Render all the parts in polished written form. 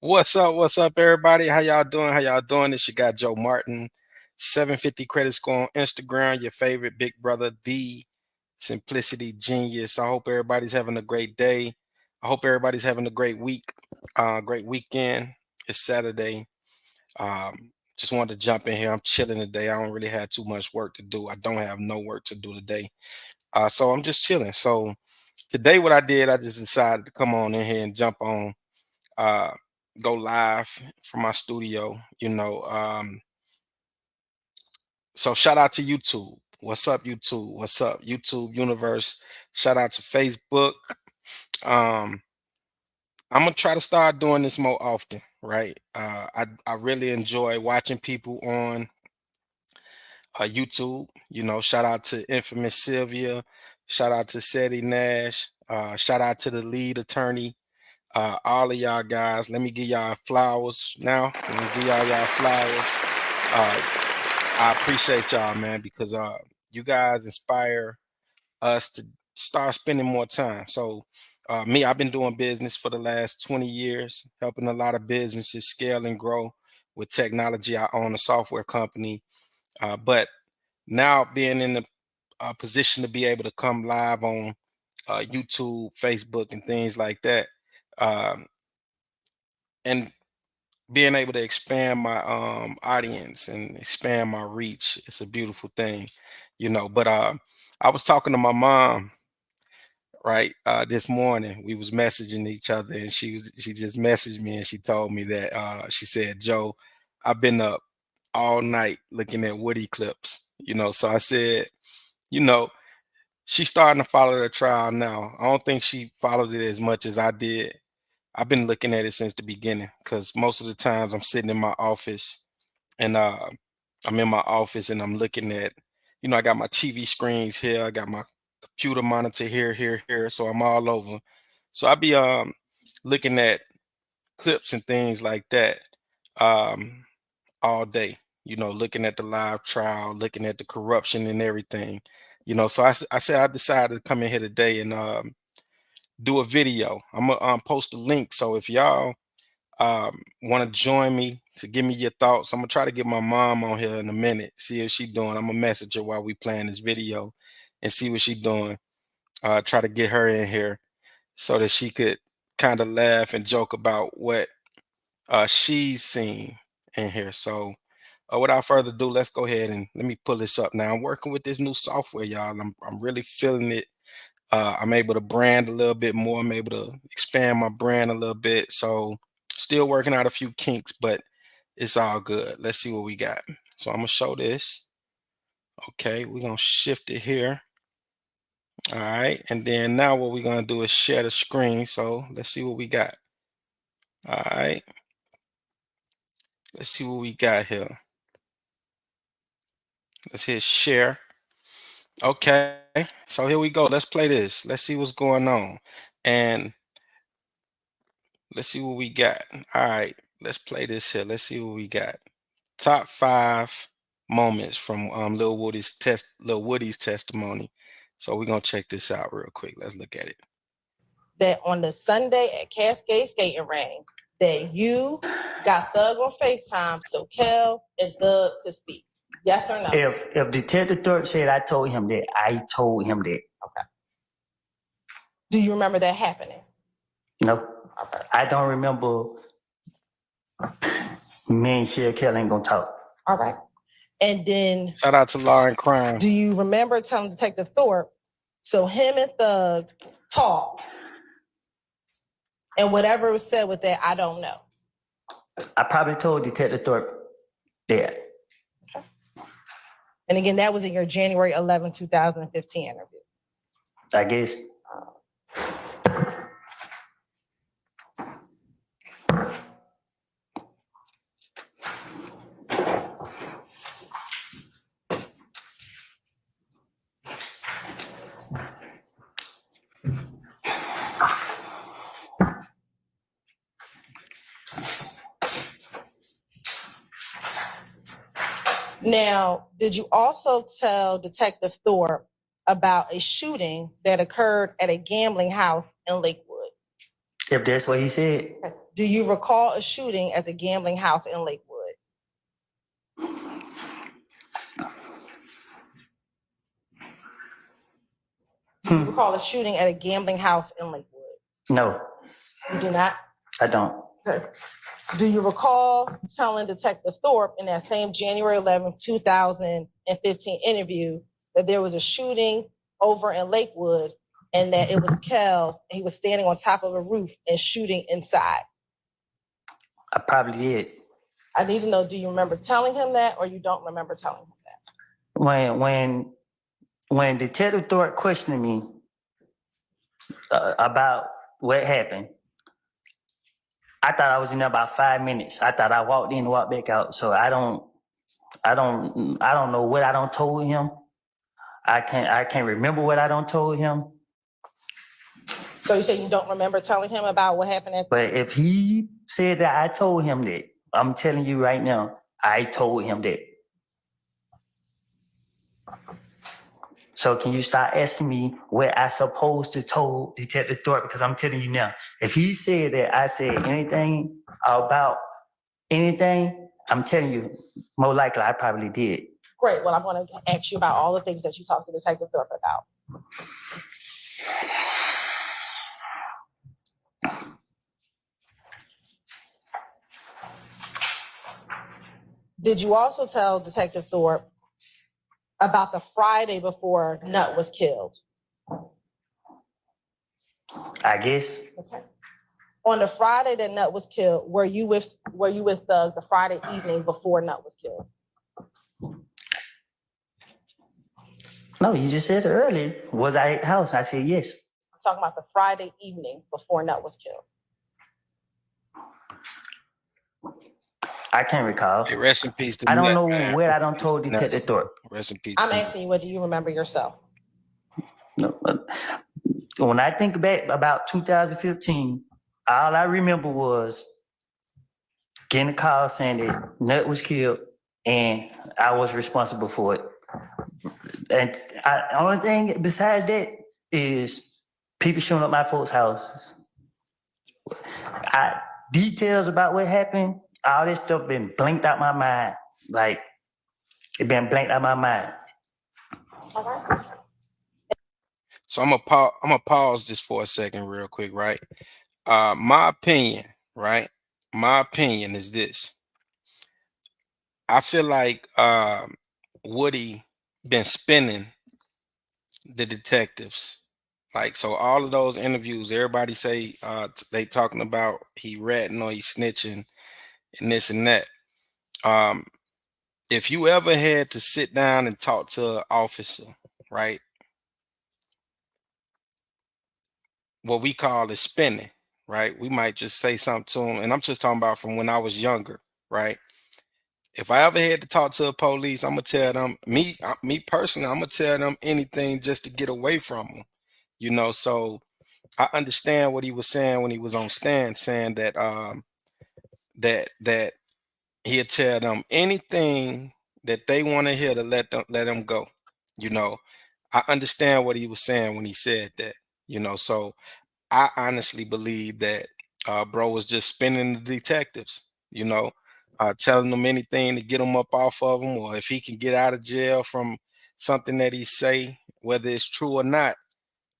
What's up? What's up, everybody? How y'all doing? How y'all doing? This you got Joe Martin, 750 credit score on Instagram. Your favorite big brother, the Simplicity Genius. I hope everybody's having a great day. I hope everybody's having a great week, great weekend. It's Saturday. Just wanted to jump in here. I'm chilling today. I don't really have too much work to do. I don't have no work to do today, so I'm just chilling. So today, what I did, I just decided to come on in here and jump on. Uh, Go live from my studio, so shout out to YouTube. What's up, YouTube? What's up, YouTube universe? Shout out to Facebook. um I'm gonna try to start doing this more often, right? I really enjoy watching people on YouTube. Shout out to Infamous Sylvia, shout out to Seti Nash, shout out to the lead attorney. All of y'all guys, let me give y'all flowers now. Let me give y'all flowers. I appreciate y'all, man, because you guys inspire us to start spending more time. So I've been doing business for the last 20 years, helping a lot of businesses scale and grow with technology. I own a software company, but now being in the position to be able to come live on YouTube, Facebook, and things like that. Um, and being able to expand my audience and expand my reach, it's a beautiful thing. But I was talking to my mom, right, this morning. We was messaging each other, and she just messaged me, and she told me that she said, Joe, I've been up all night looking at Woody clips. So I said, you know she's starting to follow the trial now. I don't think she followed it as much as I did. I've been looking at it since the beginning, because most of the times I'm sitting in my office, and I'm in my office and I'm looking at, I got my TV screens here, I got my computer monitor here, here, so I'm all over. So I be looking at clips and things like that um all day, looking at the live trial, looking at the corruption and everything. So I said I decided to come in here today and do a video. I'm gonna post a link. So if y'all want to join me to give me your thoughts, I'm gonna try to get my mom on here in a minute, see if she doing. I'm gonna message her while we playing this video and see what she doing. Try to get her in here so that she could kind of laugh and joke about what she's seen in here. So without further ado, let's go ahead and let me pull this up now. I'm working with this new software, y'all. I'm really feeling it. I'm able to brand a little bit more. I'm able to expand my brand a little bit. So still working out a few kinks, but it's all good. Let's see what we got. So I'm gonna show this. Okay, we're gonna shift it here. All right, and then now what we're gonna do is share the screen. So let's see what we got. All right, let's see what we got here. Let's hit share. Okay, so here we go. Let's play this. Let's see what's going on. And let's see what we got. All right, let's play this here. Let's see what we got. Top 5 moments from Lil Woody's testimony. So we're gonna check this out real quick. Let's look at it. That on the Sunday at Cascade Skating Ring, that you got Thug on FaceTime so Kel and Thug could speak. Yes or no? If Detective Thorpe said I told him that, I told him that. Okay. Do you remember that happening? No. Okay. I don't remember. Me and Shea Kelly ain't gonna talk. All right. And then Shout out to Law and Crime. do you remember telling Detective Thorpe so him and Thug talk? And whatever was said with that, I don't know. I probably told Detective Thorpe that. Okay. And again, that was in your January 11, 2015 interview. I guess. Now, did you also tell Detective Thorpe about a shooting that occurred at a gambling house in Lakewood? If that's what he said. Do you recall a shooting at the gambling house in Lakewood? Do you recall a shooting at a gambling house in Lakewood? No, You do not? I don't. Okay. Do you recall telling Detective Thorpe in that same January 11th, 2015 interview that there was a shooting over in Lakewood and that it was Kel and he was standing on top of a roof and shooting inside? I probably did. I need to know, do you remember telling him that or you don't remember telling him that? When Detective Thorpe questioned me about what happened, I thought I was in there about 5 minutes. I thought I walked in and walked back out. So I don't know what I don't told him. I can't remember what I don't told him. So you say you don't remember telling him about what happened at? But if he said that I told him that, I'm telling you right now, I told him that. So can you start asking me what I supposed to told Detective Thorpe? Because I'm telling you now, if he said that I said anything about anything, I'm telling you, more likely I probably did. Great. Well, I'm going to ask you about all the things that you talked to Detective Thorpe about. Did you also tell Detective Thorpe about the Friday before Nut was killed? I guess. Okay. On the Friday that Nut was killed, were you with Thug the Friday evening before Nut was killed? No, you just said it earlier. Was I at the house? I said yes. I'm talking about the Friday evening before Nut was killed. I can't recall. Hey, rest in peace to I don't Nut, know man. what I don't told Detective Thorpe. Rest in peace. I'm asking you, what do you remember yourself? No, when I think back about 2015, all I remember was getting a call saying that Nut was killed and I was responsible for it. And the only thing besides that is people showing up at my folks' houses. Details about what happened, all this stuff been blanked out my mind. Like, it been blanked out my mind. All right. So I'm gonna pause just for a second, real quick, right? My opinion, right? My opinion is this. I feel like Woody been spinning the detectives. Like, so all of those interviews, everybody say they talking about he ratting or he snitching and this and that. Um, if you ever had to sit down and talk to an officer, right? What we call is spinning, right? We might just say something to him, and I'm just talking about from when I was younger, right? If I ever had to talk to a police, I'm gonna tell them me personally, I'm gonna tell them anything just to get away from them, you know. So I understand what he was saying when he was on stand, saying that that he'll tell them anything that they want to hear to let them go, you know. I understand what he was saying when he said that, you know. So I honestly believe that bro was just spinning the detectives, you know, telling them anything to get them up off of him, or if he can get out of jail from something that he say, whether it's true or not.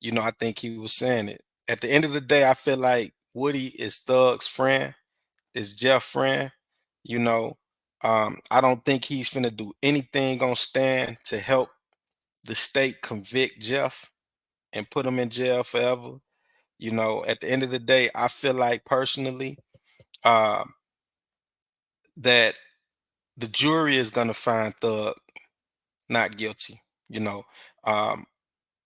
You know, I think he was saying it. At the end of the day, I feel like Woody is Thug's friend, is Jeff friend. You know, I don't think he's finna do anything on stand to help the state convict Jeff and put him in jail forever. You know, at the end of the day, I feel like personally uh, that the jury is gonna find Thug not guilty. You know, um,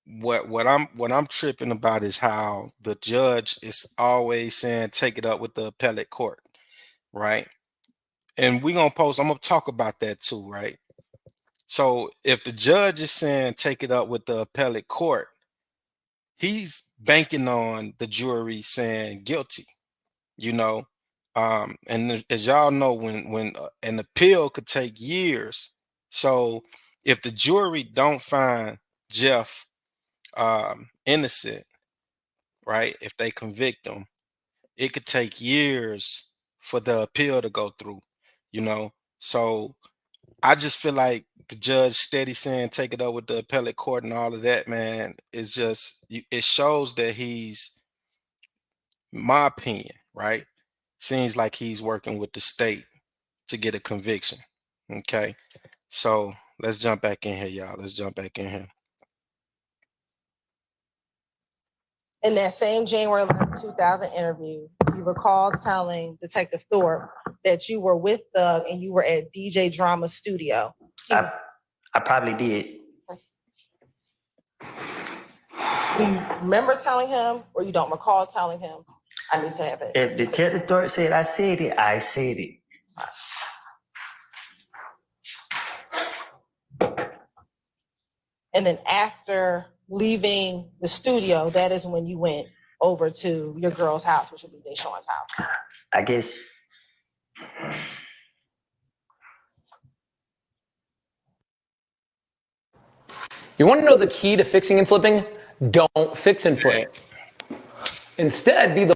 what I'm tripping about is how the judge is always saying take it up with the appellate court, right? And I'm gonna talk about that too, right? So if the judge is saying take it up with the appellate court, he's banking on the jury saying guilty, you know. And as y'all know, when an appeal could take years, So if the jury don't find Jeff innocent, right? If they convict him, it could take years for the appeal to go through, you know. So I just feel like the judge steady saying take it up with the appellate court and all of that, man, is just it shows that he's, my opinion, right? Seems like he's working with the state to get a conviction. Okay. So let's jump back in here, y'all. Let's jump back in here. In that same January 11, 2000 interview, you recall telling Detective Thorpe that you were with Thug and you were at DJ Drama Studio. I probably did. Do you remember telling him, or you don't recall telling him? I need to have it. If Detective Thorpe said I said it, I said it. And then after leaving the studio, that is when you went over to your girl's house, which would be Deshaun's house. I guess. You want to know the key to fixing and flipping? Don't fix and flip. Instead, be the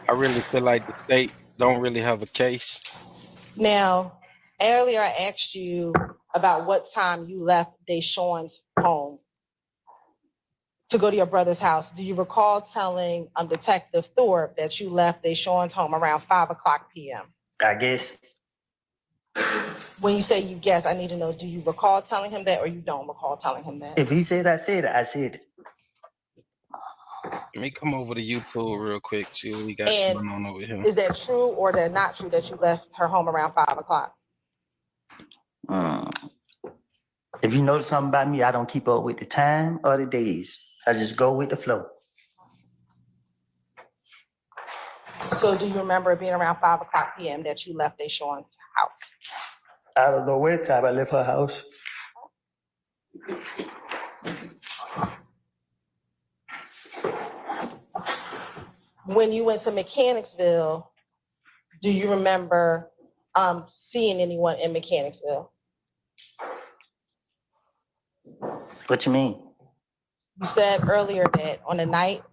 I really feel like the state don't really have a case. Now, earlier I asked you about what time you left Deshaun's home to go to your brother's house. Do you recall telling Detective Thorpe that you left Deshaun's home around 5:00 p.m.? I guess. When you say you guess, I need to know, do you recall telling him that or you don't recall telling him that? If he said I said it, I said it. Let me come over to YouTube real quick, see what we got going on over here. Is that true or that not true that you left her home around 5:00? If you notice something about me, I don't keep up with the time or the days. I just go with the flow. So do you remember it being around 5:00 p.m. that you left Deshaun's house? I don't know what time I left her house. When you went to Mechanicsville, do you remember seeing anyone in Mechanicsville? What you mean? You said earlier that on the night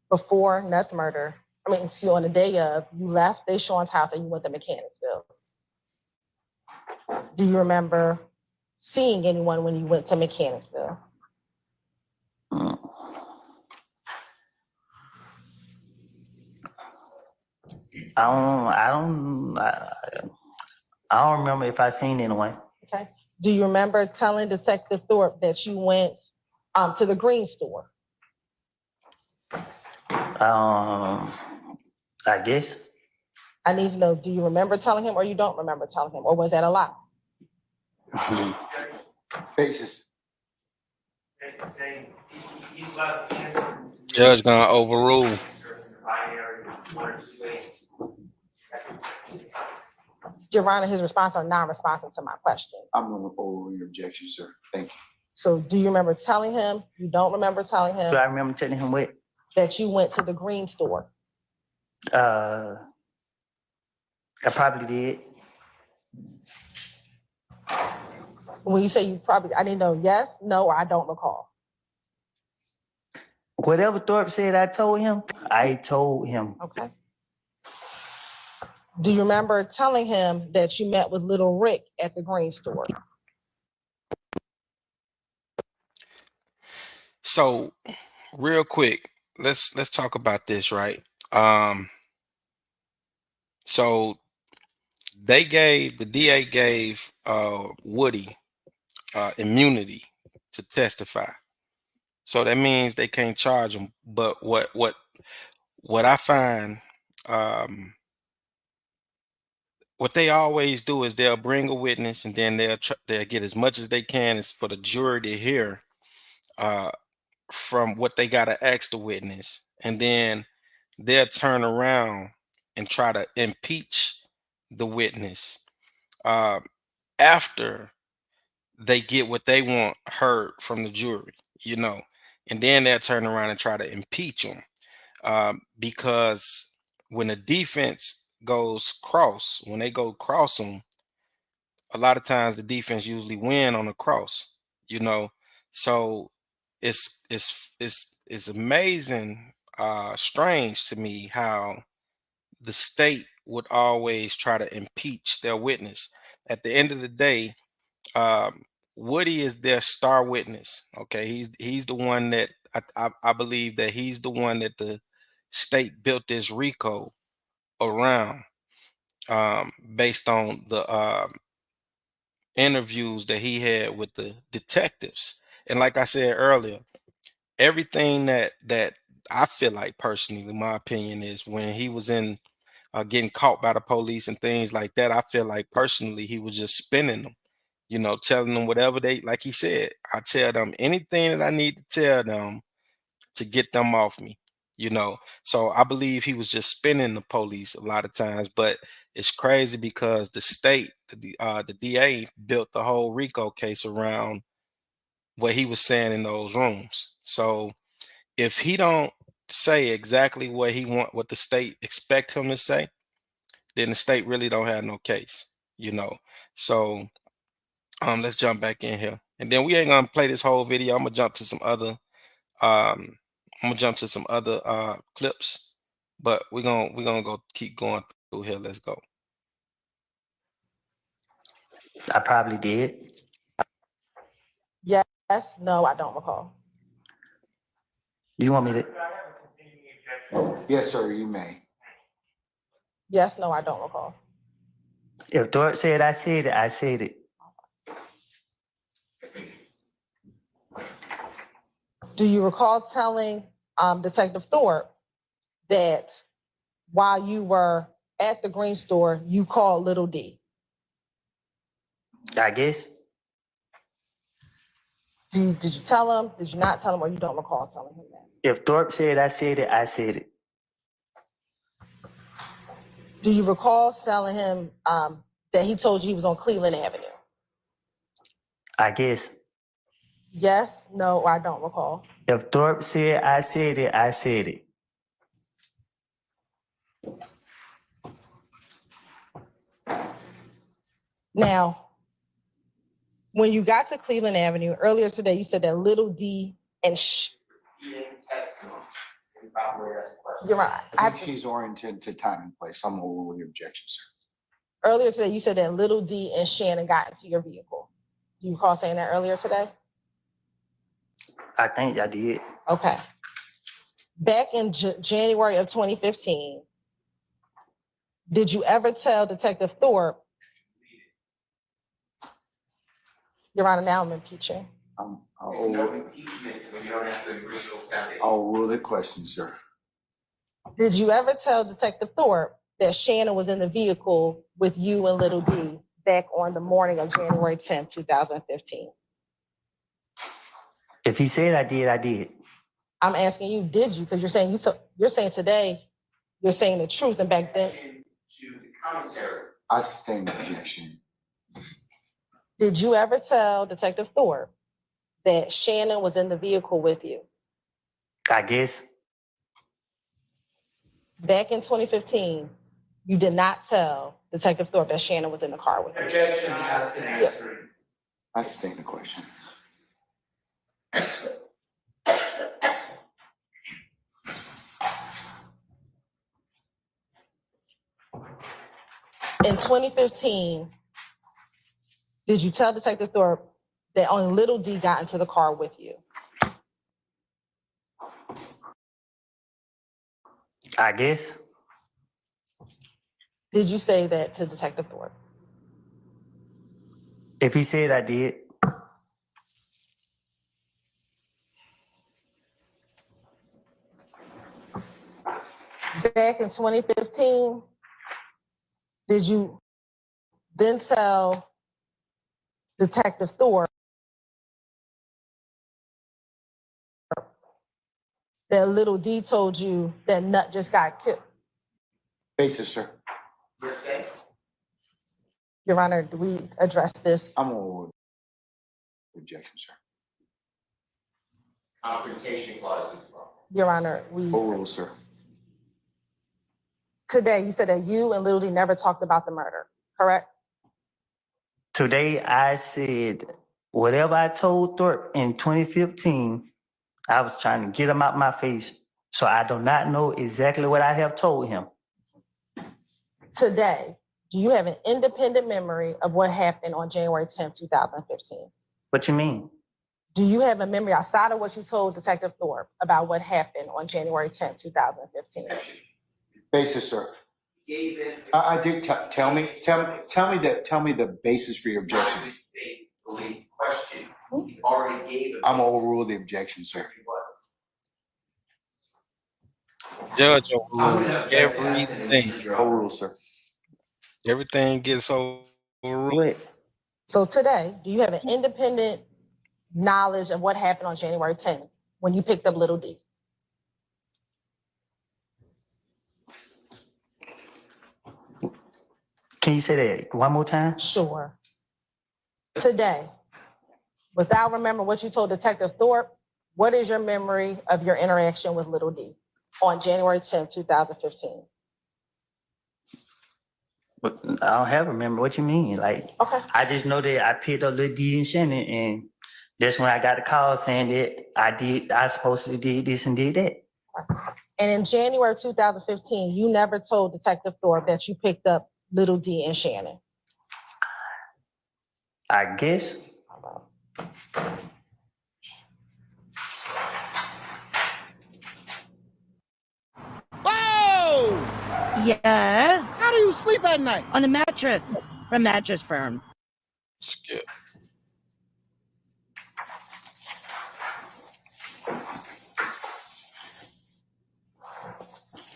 before Nuts murder, on the day of, you left Deshaun's house and you went to Mechanicsville. Do you remember seeing anyone when you went to Mechanicsville? I don't remember if I seen anyone. Okay. Do you remember telling Detective Thorpe that you went to the green store? I guess. I need to know, do you remember telling him or you don't remember telling him? Or was that a lie? Faces. Judge gonna overrule. Your Honor, his response are non-responsive to my question. I'm going to overrule your objection, sir. Thank you. So do you remember telling him, you don't remember telling him Do I remember telling him what? that you went to the green store? I probably did. When you say you probably, I didn't know yes, no, or I don't recall. Whatever Thorpe said I told him, I told him. Okay. Do you remember telling him that you met with Little Rick at the green store? So real quick, let's talk about this, right? So the DA gave Woody immunity to testify. So that means they can't charge him. But what I find, what they always do is they'll bring a witness and then they'll get as much as they can is for the jury to hear from what they got to ask the witness, and then they'll turn around and try to impeach the witness uh, after they get what they want heard from the jury, you know, and then they'll turn around and try to impeach them because when the defense goes cross, when they go cross them, a lot of times the defense usually win on the cross, you know. So it's amazing, strange to me how the state would always try to impeach their witness. At the end of the day, um, Woody is their star witness. Okay, he's the one that I believe that he's the one that the state built this RICO around, based on the interviews that he had with the detectives. And like I said earlier, everything that I feel like personally, in my opinion, is when he was in getting caught by the police and things like that. I feel like personally he was just spinning them, you know, telling them whatever they, like he said, I tell them anything that I need to tell them to get them off me, you know. So I believe he was just spinning the police a lot of times, but it's crazy because the state, the DA built the whole RICO case around what he was saying in those rooms. So if he don't say exactly what he want, what the state expect him to say, then the state really don't have no case, you know. So let's jump back in here, and then we ain't gonna play this whole video. I'm gonna jump to some other clips, but we're gonna go keep going through here. Let's go. I probably did. Yes, no, I don't recall. Do you want me to? Yes, sir, you may. Yes, no, I don't recall. If Thorpe said I said it, I said it. Do you recall telling Detective Thorpe that while you were at the green store, you called Little D? I guess. Did you tell him? Did you not tell him, or you don't recall telling him that? If Thorpe said I said it, I said it. Do you recall telling him that he told you he was on Cleveland Avenue? I guess. Yes, no, or I don't recall. If Thorpe said I said it, I said it. Now, when you got to Cleveland Avenue earlier today, you said that Little D and you're right. I think she's oriented to time and place. I'm gonna rule your objection, sir. Earlier today, you said that Little D and Shannon got into your vehicle. Do you recall saying that earlier today? I think I did. Okay. Back in January of 2015, did you ever tell Detective Thorpe? Your Honor, now I'm impeaching. I'll rule the question, sir. Did you ever tell Detective Thorpe that Shannon was in the vehicle with you and Little D back on the morning of January 10th, 2015? If he said I did, I did. I'm asking you, did you? Because you're saying you're saying today, you're saying the truth, and back then. To the commentary. I sustain the objection. Did you ever tell Detective Thorpe that Shannon was in the vehicle with you? I guess. Back in 2015, you did not tell Detective Thorpe that Shannon was in the car with you. Objection asked and answered. I sustain the question. In 2015, did you tell Detective Thorpe that only Little D got into the car with you? I guess. Did you say that to Detective Thorpe? If he said I did. Back in 2015, did you then tell Detective Thorpe that Little D told you that Nut just got killed? Basis, sir. Yes, sir. Your Honor, do we address this? I'm overruled the objection, sir. Confrontation clauses. Your Honor, we Overruled, sir. today you said that you and Little D never talked about the murder, correct? Today I said whatever I told Thorpe in 2015, I was trying to get him out my face. So I do not know exactly what I have told him. Today, do you have an independent memory of what happened on January 10th, 2015? What you mean? Do you have a memory outside of what you told Detective Thorpe about what happened on January 10th, 2015? Basis, sir. I did tell me the basis for your objection. Question. You already gave. I'm overruled the objection, sir. Judge overruled everything. Overruled, sir. Everything gets overruled. What? So today, do you have an independent knowledge of what happened on January 10th when you picked up Little D? Can you say that one more time? Sure. Today, without remembering what you told Detective Thorpe, what is your memory of your interaction with Little D on January 10th, 2015? But I don't have a remember. What you mean? Like, Okay. I just know that I picked up Lil D and Shannon, and that's when I got the call saying that I supposedly did this and did that. And in January 2015, you never told Detective Thorpe that you picked up Little D and Shannon. I guess. Whoa! Yes, How do you sleep at night? on a mattress from Mattress Firm. Skip.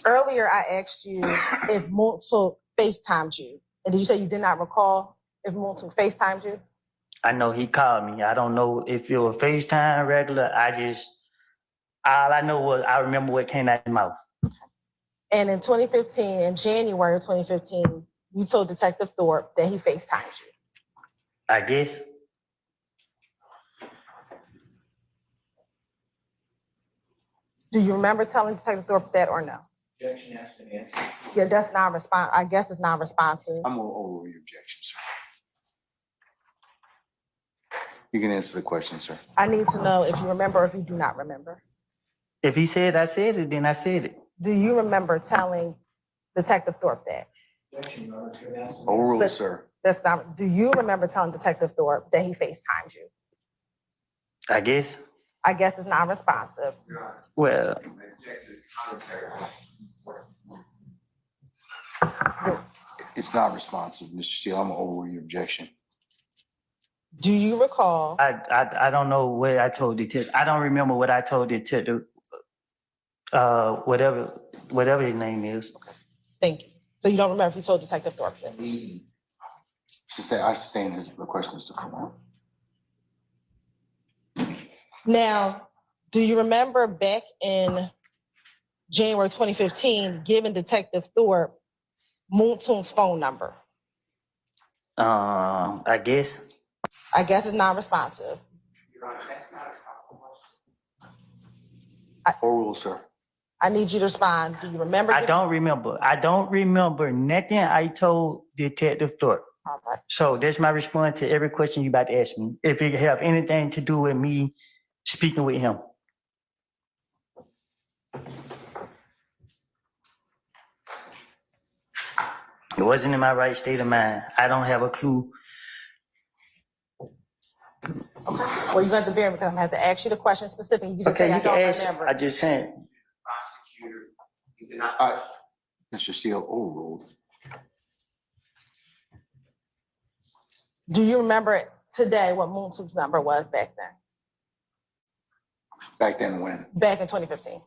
Earlier, I asked you if Moontook FaceTimed you. And did you say you did not recall if Moontook FaceTimed you? I know he called me. I don't know if it was FaceTime regular. All I know was I remember what came out of his mouth. And in 2015, in January of 2015, you told Detective Thorpe that he FaceTimed you. I guess. Do you remember telling Detective Thorpe that or no? Objection has been answered. Yeah, that's non-responsive. I guess it's non-responsive. I'm overruled your objection, sir. You can answer the question, sir. I need to know if you remember or if you do not remember. If he said I said it, then I said it. Do you remember telling Detective Thorpe that? Objection, Your Honor, has been answered. Overruled, But- sir. That's not. Do you remember telling Detective Thorpe that he FaceTimed you? I guess. I guess it's non-responsive. Your Honor, Well, I object to the commentary. It's not responsive, Mr. Steele. I'm overrule your objection. Do you recall? I don't know what I told Detective. I don't remember what I told Detective. Whatever his name is. Thank you. So you don't remember if you told Detective Thorpe that? I sustain his request, Mr. Fuller. Now, do you remember back in January 2015 giving Detective Thorpe Moontoon's phone number? I guess. I guess it's non-responsive. Your Honor, that's not a couple question. Overruled, sir. I need you to respond. Do you remember? I don't remember. I don't remember nothing I told Detective Thorpe. All right. So that's my response to every question you about to ask me. If it have anything to do with me speaking with him. It wasn't in my right state of mind. I don't have a clue. Well, you have to bear because I'm gonna have to ask you the question specifically. You just Okay, say I you can don't ask. remember. I just said. Prosecutor, is it not? Mr. Steele, overruled. Do you remember today what Moontoon's number was back then? Back then when? Back in 2015.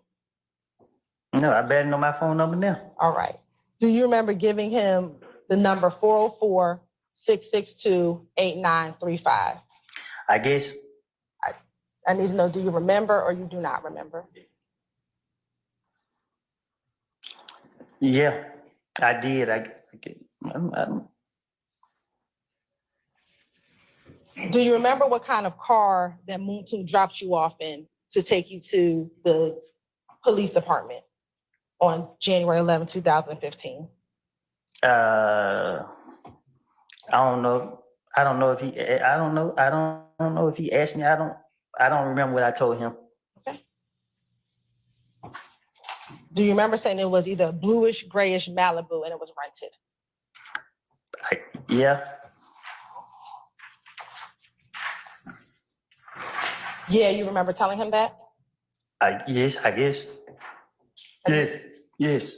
No, I better know my phone number now. All right. Do you remember giving him the number 404-662-8935? I guess. I need to know, do you remember or you do not remember? Yeah, I did. Do you remember what kind of car that Muntu dropped you off in to take you to the police department on January 11, 2015? I don't know. I don't know if he. I don't know. I don't know if he asked me. I don't remember what I told him. Okay. Do you remember saying it was either bluish, grayish Malibu and it was rented? Yeah. Yeah, you remember telling him that? Yes, I guess. Yes.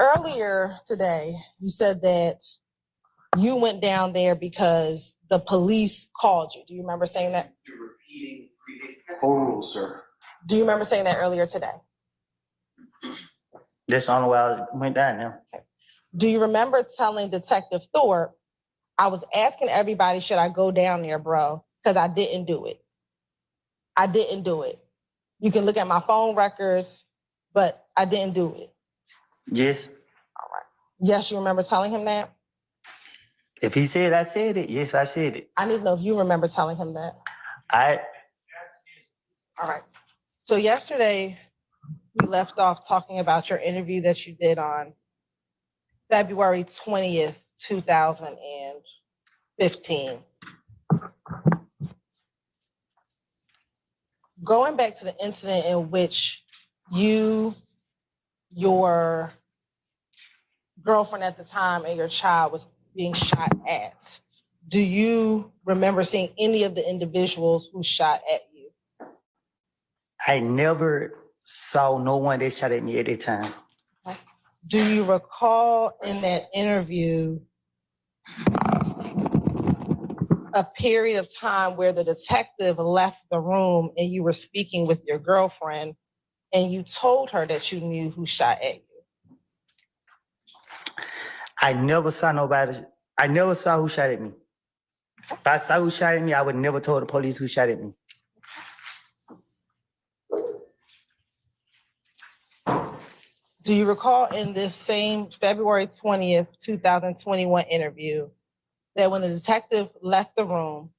Earlier today, you said that you went down there because the police called you. Do you remember saying that? You're repeating previous testimony. Overruled, sir. Do you remember saying that earlier today? That's the only way I went down there. Do you remember telling Detective Thorpe, I was asking everybody, should I go down there, bro? Because I didn't do it. I didn't do it. You can look at my phone records, but I didn't do it. Yes. Yes, you remember telling him that? If he said I said it, yes, I said it. I need to know if you remember telling him that. All right. So yesterday, we left off talking about your interview that you did on February 20th, 2015. Going back to the incident in which you, your girlfriend at the time, and your child was being shot at, do you remember seeing any of the individuals who shot at you? I never saw no one that shot at me at that time. Do you recall in that interview a period of time where the detective left the room and you were speaking with your girlfriend and you told her that you knew who shot at you? I never saw nobody. I never saw who shot at me. If I saw who shot at me, I would never told the police who shot at me. Do you recall in this same February 20th, 2021 interview that when the detective left the room,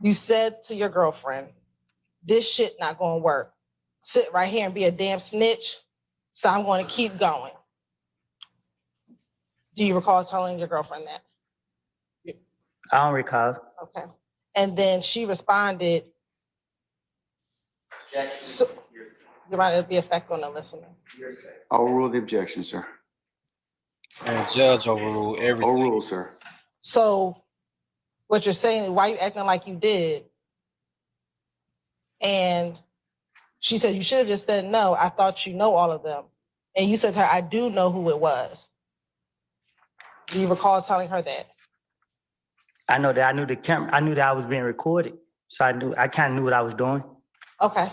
you said to your girlfriend, this shit not gonna work. Sit right here and be a damn snitch, so I'm gonna keep going. Do you recall telling your girlfriend that? I don't recall. Okay. And then she responded, so, you're right, it'll be effect on the listener. Overrule the objection, sir. And judge overrule everything. Overrule, sir. So what you're saying is, why you acting like you did? And she said, you should have just said, no, I thought you know all of them. And you said to her, I do know who it was. Do you recall telling her that? I know that I knew the camera. I knew that I was being recorded, so I kind of knew what I was doing. Okay.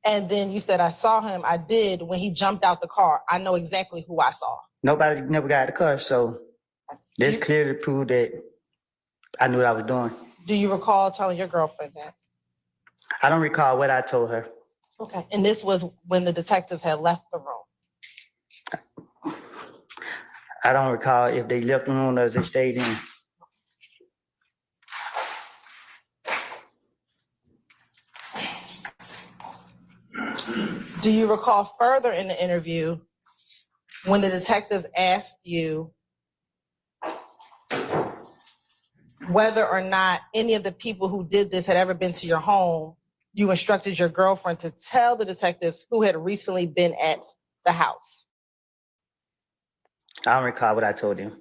And then you said, I saw him. I did when he jumped out the car. I know exactly who I saw. Nobody never got out of the car, so this clearly proved that I knew what I was doing. Do you recall telling your girlfriend that? I don't recall what I told her. Okay. And this was when the detectives had left the room. I don't recall if they left the room or if they stayed in. Do you recall further in the interview when the detectives asked you whether or not any of the people who did this had ever been to your home, you instructed your girlfriend to tell the detectives who had recently been at the house? I don't recall what I told them.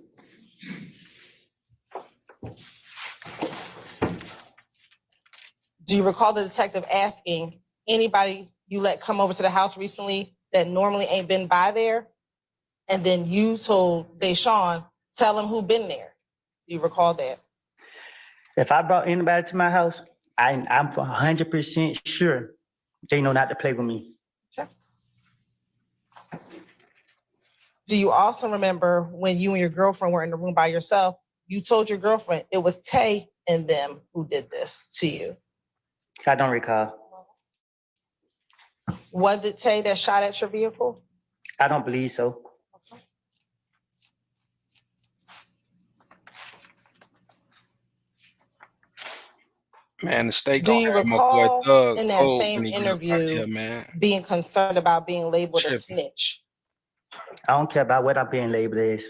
Do you recall the detective asking anybody you let come over to the house recently that normally ain't been by there? And then you told Deshaun, tell them who been there. Do you recall that? If I brought anybody to my house, I'm 100% sure they know not to play with me. Sure. Do you also remember when you and your girlfriend were in the room by yourself, you told your girlfriend it was Tay and them who did this to you? I don't recall. Was it Tay that shot at your vehicle? I don't believe so. Man, the state Do gonna you have my boy recall Thug in that cold same when he get up out of interview here, man. being concerned about being labeled a Tripping. snitch? I don't care about what I'm being labeled as.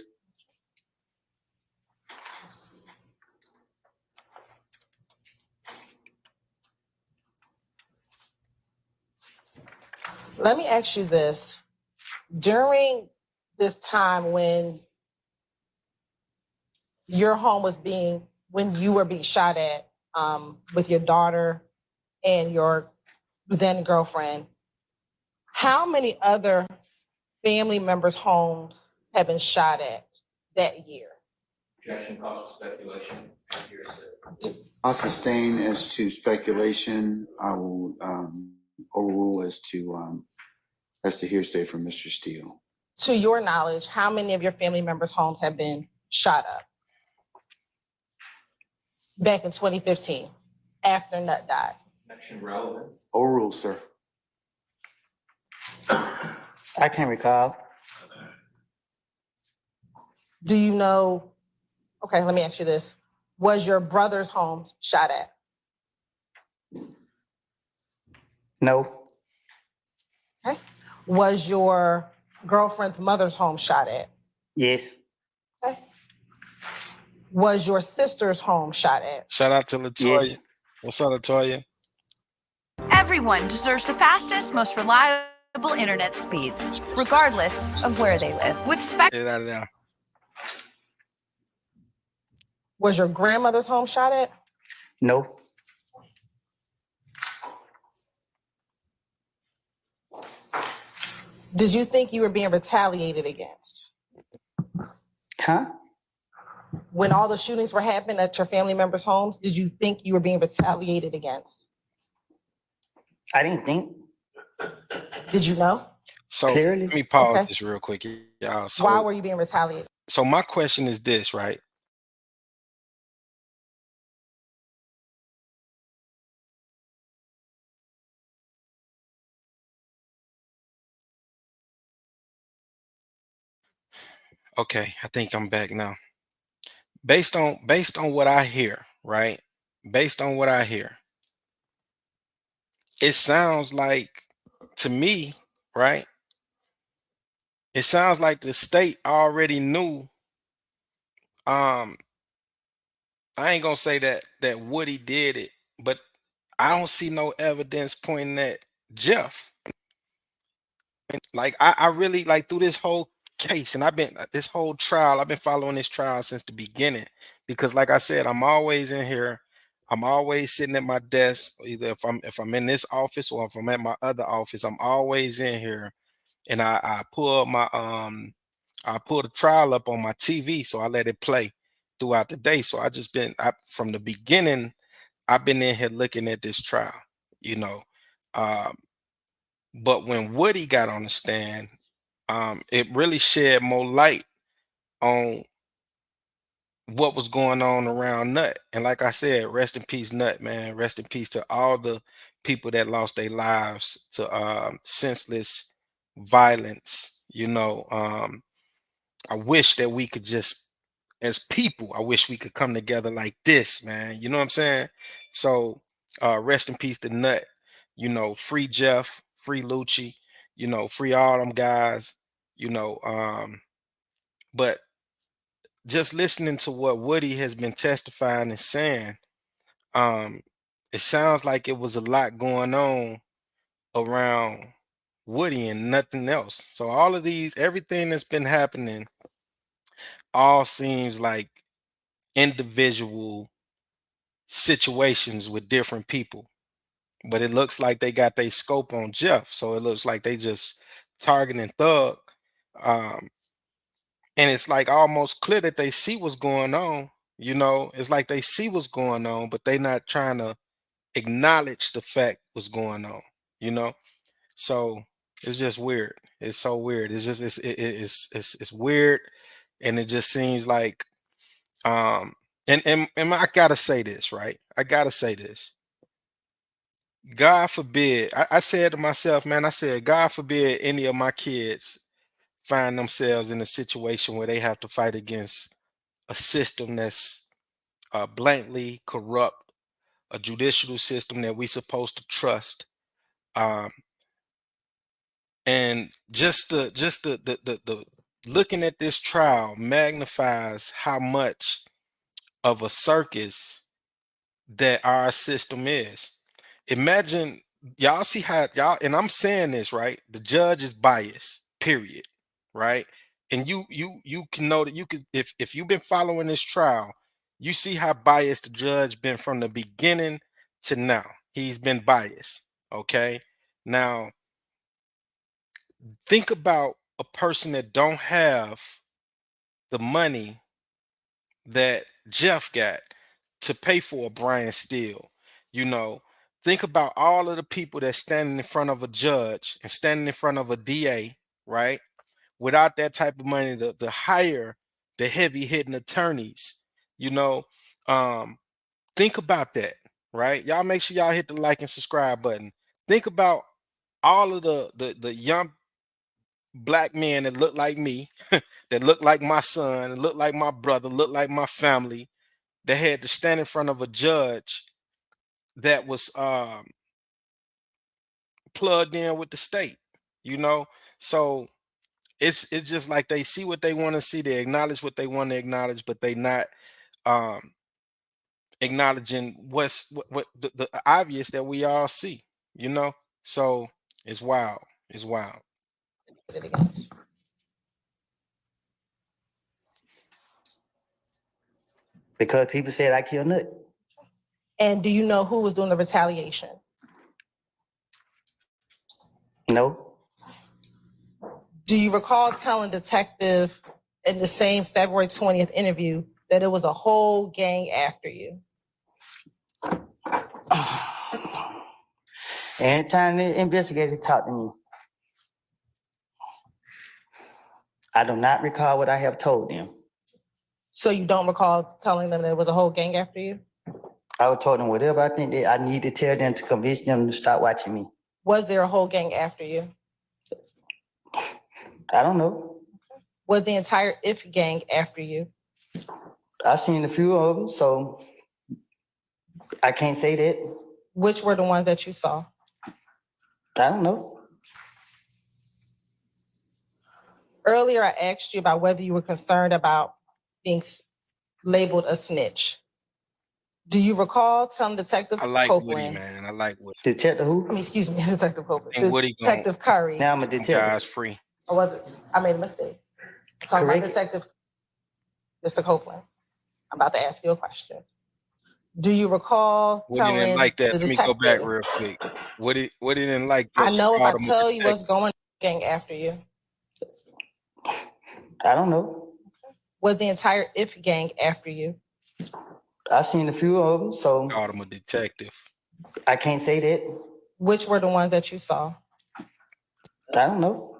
Let me ask you this. During this time when your home was when you were being shot at with your daughter and your then girlfriend, how many other family members' homes have been shot at that year? Objection calls for speculation. I'll sustain as to speculation. I will overrule as to hearsay from Mr. Steele. To your knowledge, how many of your family members' homes have been shot up back in 2015 after Nut died? Objection relevance. Overrule, sir. I can't recall. Do you know? Okay, let me ask you this. Was your brother's home shot at? No. Okay. Was your girlfriend's mother's home shot at? Yes. Okay. Was your sister's home shot at? Shout out to Latoya. Yes. What's up, Latoya? Everyone deserves the fastest, most reliable internet speeds, regardless of where they live. With Get it out of there. Was your grandmother's home shot at? No. Did you think you were being retaliated against? Huh? When all the shootings were happening at your family members' homes, did you think you were being retaliated against? I didn't think. Did you know? So Clearly. let me pause Okay. this real quick, y'all. So, Why were you being retaliated? so my question is this, right? Okay, I think I'm back now. Based on what I hear, right? Based on what I hear, it sounds like to me, right? It sounds like the state already knew. I ain't gonna say that Woody did it, but I don't see no evidence pointing at Jeff. Like I really like through this whole case, and I've been this whole trial, I've been following this trial since the beginning because, like I said, I'm always in here. I'm always sitting at my desk, either if I'm in this office or if I'm at my other office. I'm always in here, and I pull up my I pull the trial up on my TV, so I let it play throughout the day. So from the beginning, I've been in here looking at this trial, you know. Um, but when Woody got on the stand, it really shed more light on what was going on around Nut. And like I said, rest in peace, Nut, man. Rest in peace to all the people that lost their lives to senseless violence. You know, I wish that we could just, as people, I wish we could come together like this, man. You know what I'm saying? So, rest in peace to Nut. You know, free Jeff, free Lucci. You know, free all them guys. You know, but just listening to what Woody has been testifying and saying, um, it sounds like it was a lot going on around Woody and nothing else. So all of everything that's been happening, all seems like individual situations with different people. But it looks like they got their scope on Jeff. So it looks like they just targeting Thug. Um, and it's like almost clear that they see what's going on. You know, it's like they see what's going on, but they not trying to acknowledge the fact what's going on. You know, so it's just weird. It's so weird. It's just it's weird, and it just seems like um And I gotta say this, right? I gotta say this. God forbid. I said to myself, man, I said, God forbid any of my kids find themselves in a situation where they have to fight against a system that's blatantly corrupt, a judicial system that we supposed to trust. Um, and just the looking at this trial magnifies how much of a circus that our system is. Imagine, y'all see how y'all, and I'm saying this, right? The judge is biased, period. Right? And you can know that you could, if you've been following this trial, you see how biased the judge been from the beginning to now. He's been biased. Okay. Now think about a person that don't have the money that Jeff got to pay for a Brian Steele. You know, think about all of the people that standing in front of a judge and standing in front of a DA, right? Without that type of money to hire the heavy hitting attorneys, you know. Um, think about that, right? Y'all make sure y'all hit the like and subscribe button. Think about all of the young black men that look like me, that look like my son, that look like my brother, look like my family, that had to stand in front of a judge that was plugged in with the state, you know. So it's just like they see what they want to see, they acknowledge what they want to acknowledge, but they not um acknowledging what the obvious that we all see, you know. So it's wild. It's wild. It against. Because people said I killed Nut. And do you know who was doing the retaliation? No. Do you recall telling detective in the same February 20th interview that it was a whole gang after you? Anytime the investigator talked to me, I do not recall what I have told them. So you don't recall telling them that it was a whole gang after you? I would told them whatever I think that I need to tell them to convince them to stop watching me. Was there a whole gang after you? I don't know. Was the entire IF gang after you? I seen a few of them, so I can't say that. Which were the ones that you saw? I don't know. Earlier, I asked you about whether you were concerned about being labeled a snitch. Do you recall telling Detective I like Woody, Copeland? man. I like Woody. Detective I who? mean, excuse me, Detective Copeland. And Woody gonna Detective Curry. Now I'm a them detective. guys free. Or was it? I made a mistake. Talking about Correct. Detective Mr. Copeland. I'm about to ask you a question. Do you recall Woody didn't telling like that. the Let me go back detective? real quick. Woody didn't like that. I She know if I called him a tell you what's detective. going on, gang after you. I don't know. Was the entire IF gang after you? I seen a few of them, so Called him a detective. I can't say that. Which were the ones that you saw? I don't know.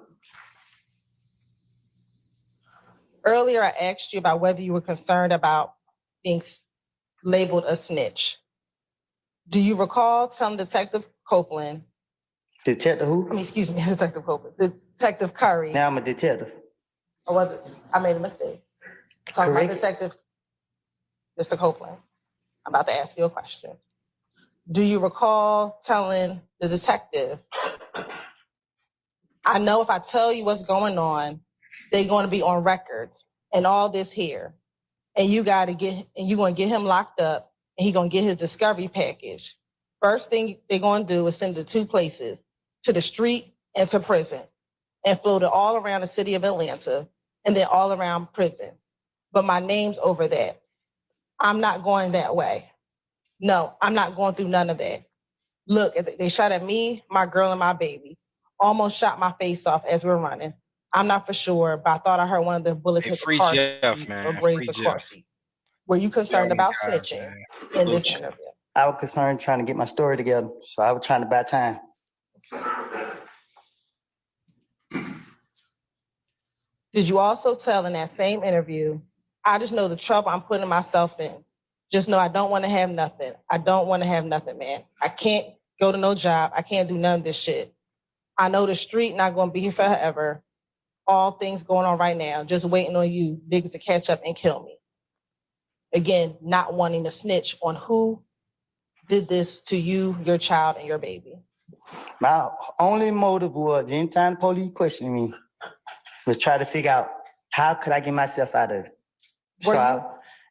Earlier, I asked you about whether you were concerned about being labeled a snitch. Do you recall telling Detective Copeland? Detective I who? mean, excuse me, Detective Copeland. Detective Curry. Now I'm a detective. Or was it? I made a mistake. Talking about Correct. Detective Mr. Copeland. I'm about to ask you a question. Do you recall telling the detective, I know if I tell you what's going on, they're going to be on record and all this here. And you're going to get him locked up and he's going to get his discovery package. First thing they're going to do is send it to two places, to the street and to prison, and float it all around the city of Atlanta and then all around prison. But my name's over that. I'm not going that way. No, I'm not going through none of that. Look, they shot at me, my girl, and my baby. Almost shot my face off as we're running. I'm not for sure, but I thought I heard one of the bullets Hey, hit the free car Jeff, seat man. or grazed Free the car Jeff. seat. Were you concerned Tell them about guys, snitching man. in this Little interview? I was concerned trying to get my story together, so I was trying to buy time. Did you also tell in that same interview, I just know the trouble I'm putting myself in. Just know I don't want to have nothing. I don't want to have nothing, man. I can't go to no job. I can't do none of this shit. I know the street not going to be here forever. All things going on right now, just waiting on you niggas to catch up and kill me. Again, not wanting to snitch on who did this to you, your child, and your baby. My only motive was anytime the police questioned me was try to figure out how could I get myself out of it.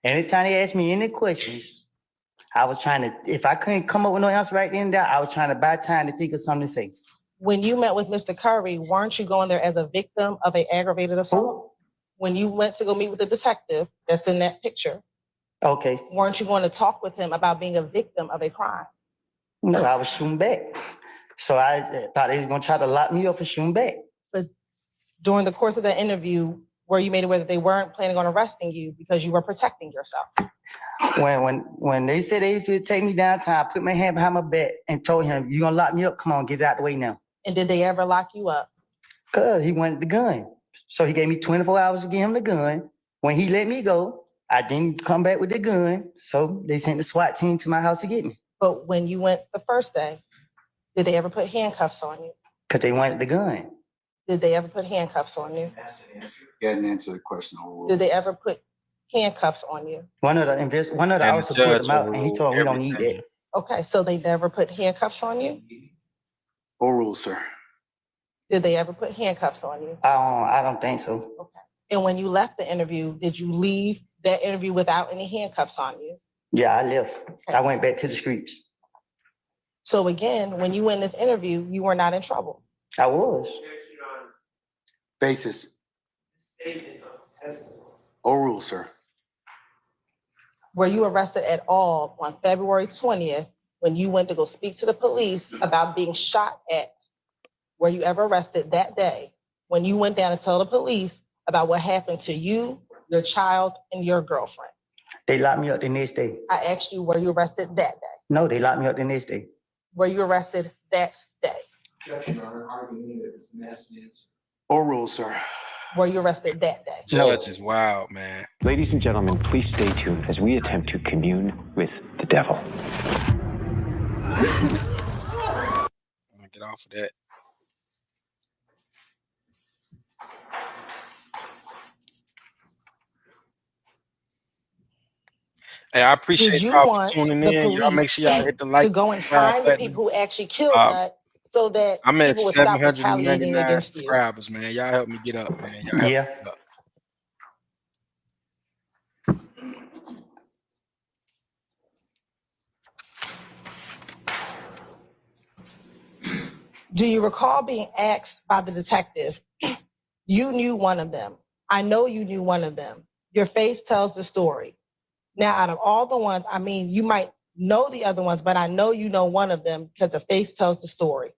Anytime they asked me any questions, I was trying to, if I couldn't come up with no answer right then and there, I was trying to buy time to think of something to say. When you met with Mr. Curry, weren't you going there as a victim of an aggravated assault? When you went to go meet with the detective that's in that picture, Okay. weren't you going to talk with him about being a victim of a crime? No, I was shooting back. So I thought they were going to try to lock me up for shooting back. But during the course of that interview, were you made aware that they weren't planning on arresting you because you were protecting yourself? When they said they would take me downtown, I put my hand behind my back and told him, "You gonna lock me up? Come on, get it out the way now." And did they ever lock you up? Cause he wanted the gun. So he gave me 24 hours to give him the gun. When he let me go, I didn't come back with the gun. So they sent the SWAT team to my house to get me. But when you went the first day, did they ever put handcuffs on you? Cause they wanted the gun. Did they ever put handcuffs on you? You hadn't answered the question. Overruled. Did they ever put handcuffs on you? One of the officers pulled him out and he told him we don't need that. Okay, so they never put handcuffs on you? Overruled, sir. Did they ever put handcuffs on you? I don't think so. Okay. And when you left the interview, did you leave that interview without any handcuffs on you? Yeah, I left. I went back to the streets. So again, when you went in this interview, you were not in trouble. I was. Basis. Overruled, sir. Were you arrested at all on February 20th when you went to go speak to the police about being shot at? Were you ever arrested that day when you went down to tell the police about what happened to you, your child, and your girlfriend? They locked me up the next day. I asked you, were you arrested that day? No, they locked me up the next day. Were you arrested that day? Objection, Your Honor, arguing that it's mass answer. Overruled, sir. Were you arrested that day? Judge is wild, man. Ladies and gentlemen, please stay tuned as we attempt to commune with the devil. I'm gonna get off of that. Hey, I appreciate Did you y'all for want tuning the in. Y'all police make sure y'all hit the like to go and subscribe find the button. people who actually killed Nut so that I'm at people would stop retaliating 799 against you? subscribers, man. Y'all help me get up, man. Y'all help me get up. Do you recall being asked by the detective? You knew one of them. I know you knew one of them. Your face tells the story. Now, out of all the ones, I mean, you might know the other ones, but I know you know one of them because the face tells the story.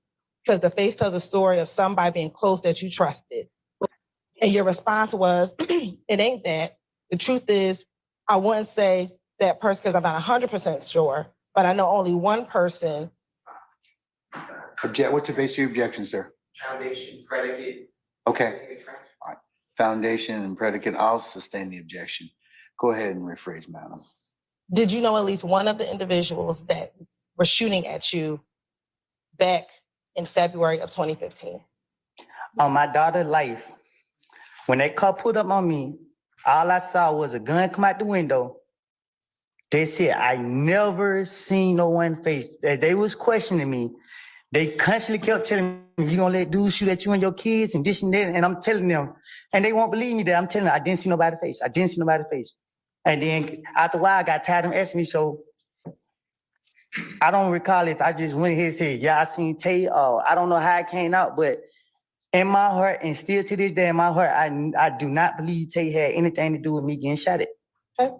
Because the face tells the story of somebody being close that you trusted. And your response was, it ain't that. The truth is, I wouldn't say that person because I'm not 100% sure, but I know only one person. What's the base of your objection, sir? Foundation, predicate. Okay. All right. Foundation and predicate. I'll sustain the objection. Go ahead and rephrase, madam. Did you know at least one of the individuals that were shooting at you back in February of 2015? On my daughter's life, when that car pulled up on me, all I saw was a gun come out the window. That's it. I never seen no one face. They was questioning me. They constantly kept telling me, you gonna let dudes shoot at you and your kids and this and that. And I'm telling them, and they won't believe me that I'm telling them I didn't see nobody's face. I didn't see nobody's face. And then after a while, I got tired of them asking me. So I don't recall if I just went ahead and said, yeah, I seen Tay. I don't know how it came out, but in my heart, and still to this day in my heart, I do not believe Tay had anything to do with me getting shot at. Okay.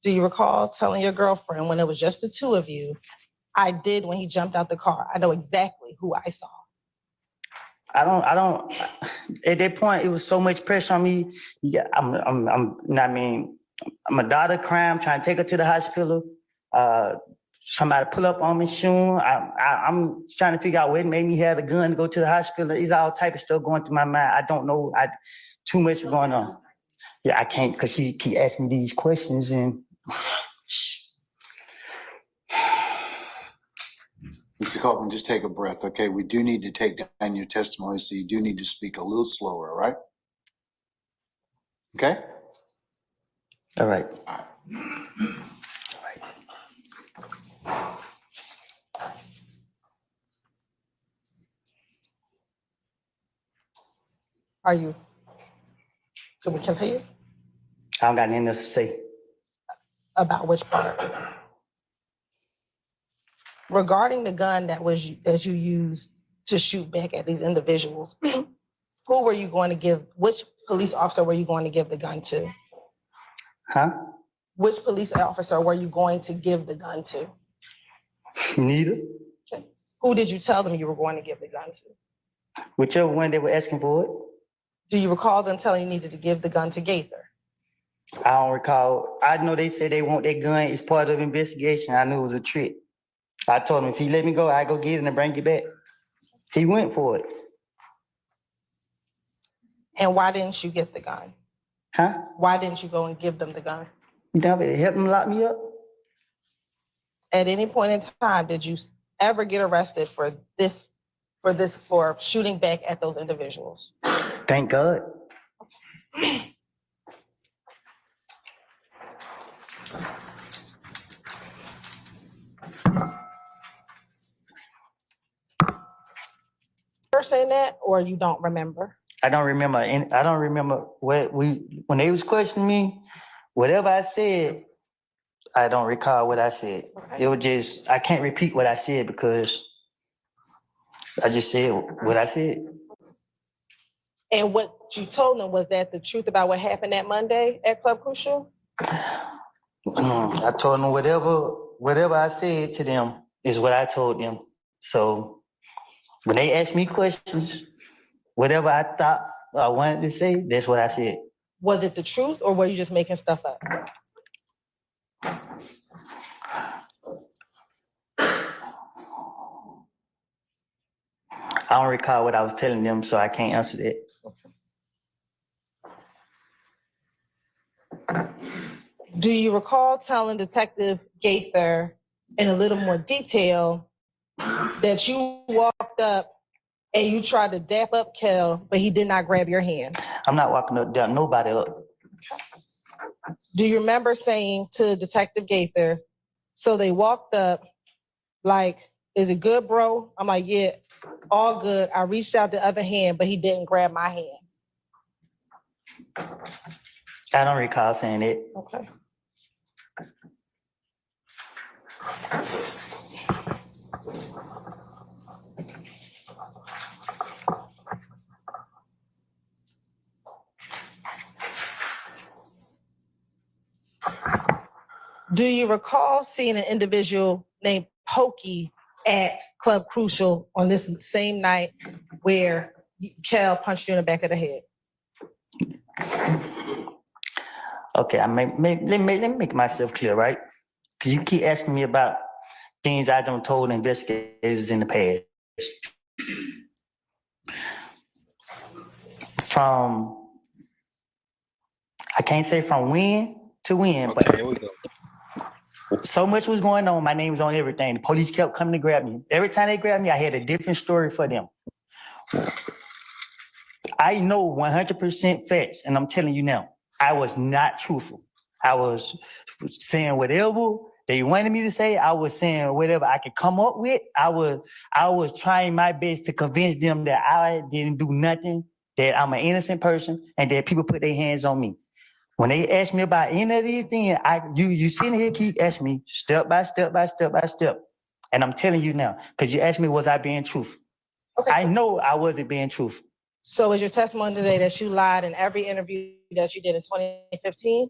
Do you recall telling your girlfriend when it was just the two of you, I did when he jumped out the car? I know exactly who I saw. I don't, at that point, it was so much pressure on me. Yeah, I'm a daughter crying, trying to take her to the hospital. Somebody pull up on me, shooting. I'm trying to figure out what made me have the gun to go to the hospital. It's all type of stuff going through my mind. I don't know. Too much going on. Yeah, I can't because she keep asking me these questions and Mr. Copeland, just take a breath, okay? We do need to take down your testimony, so you do need to speak a little slower, all right? Okay? All right. Are you? Can we continue? I don't got nothing else to say. About which part? Regarding the gun that you used to shoot back at these individuals, who were you going to give? Which police officer were you going to give the gun to? Huh? Which police officer were you going to give the gun to? Neither. Okay. Who did you tell them you were going to give the gun to? Whichever one they were asking for it. Do you recall them telling you needed to give the gun to Gaither? I don't recall. I know they said they want that gun. It's part of the investigation. I knew it was a trick. I told him if he let me go, I go get it and bring it back. He went for it. And why didn't you get the gun? Huh? Why didn't you go and give them the gun? You know, it helped him lock me up. At any point in time, did you ever get arrested for shooting back at those individuals? Thank God. You're saying that, or you don't remember? I don't remember. And I don't remember when they was questioning me. Whatever I said, I don't recall what I said. Okay. It was just I can't repeat what I said because I just said what I said. And what you told them was that the truth about what happened that Monday at Club Crucial? I told them whatever I said to them is what I told them. So when they asked me questions, whatever I thought I wanted to say, that's what I said. Was it the truth, or were you just making stuff up? I don't recall what I was telling them, so I can't answer that. Do you recall telling Detective Gaither in a little more detail that you walked up and you tried to dap up Kel, but he did not grab your hand? I'm not walking up down nobody up. Do you remember saying to Detective Gaither, so they walked up like, is it good, bro? I'm like, yeah, all good. I reached out the other hand, but he didn't grab my hand. I don't recall saying it. Okay. Do you recall seeing an individual named Pokey at Club Crucial on this same night where Kel punched you in the back of the head? Okay, let me make myself clear, right? Because you keep asking me about things I don't told investigators in the past. I can't say from when to when, Okay, but here we go. so much was going on. My name was on everything. The police kept coming to grab me. Every time they grabbed me, I had a different story for them. I know 100% facts, and I'm telling you now, I was not truthful. I was saying whatever they wanted me to say. I was saying whatever I could come up with. I was trying my best to convince them that I didn't do nothing, that I'm an innocent person, and that people put their hands on me. When they ask me about any of these things, you sitting here keep asking me step by step by step by step. And I'm telling you now, because you asked me, was I being truthful? Okay. I know I wasn't being truthful. So is your testimony today that you lied in every interview that you did in 2015?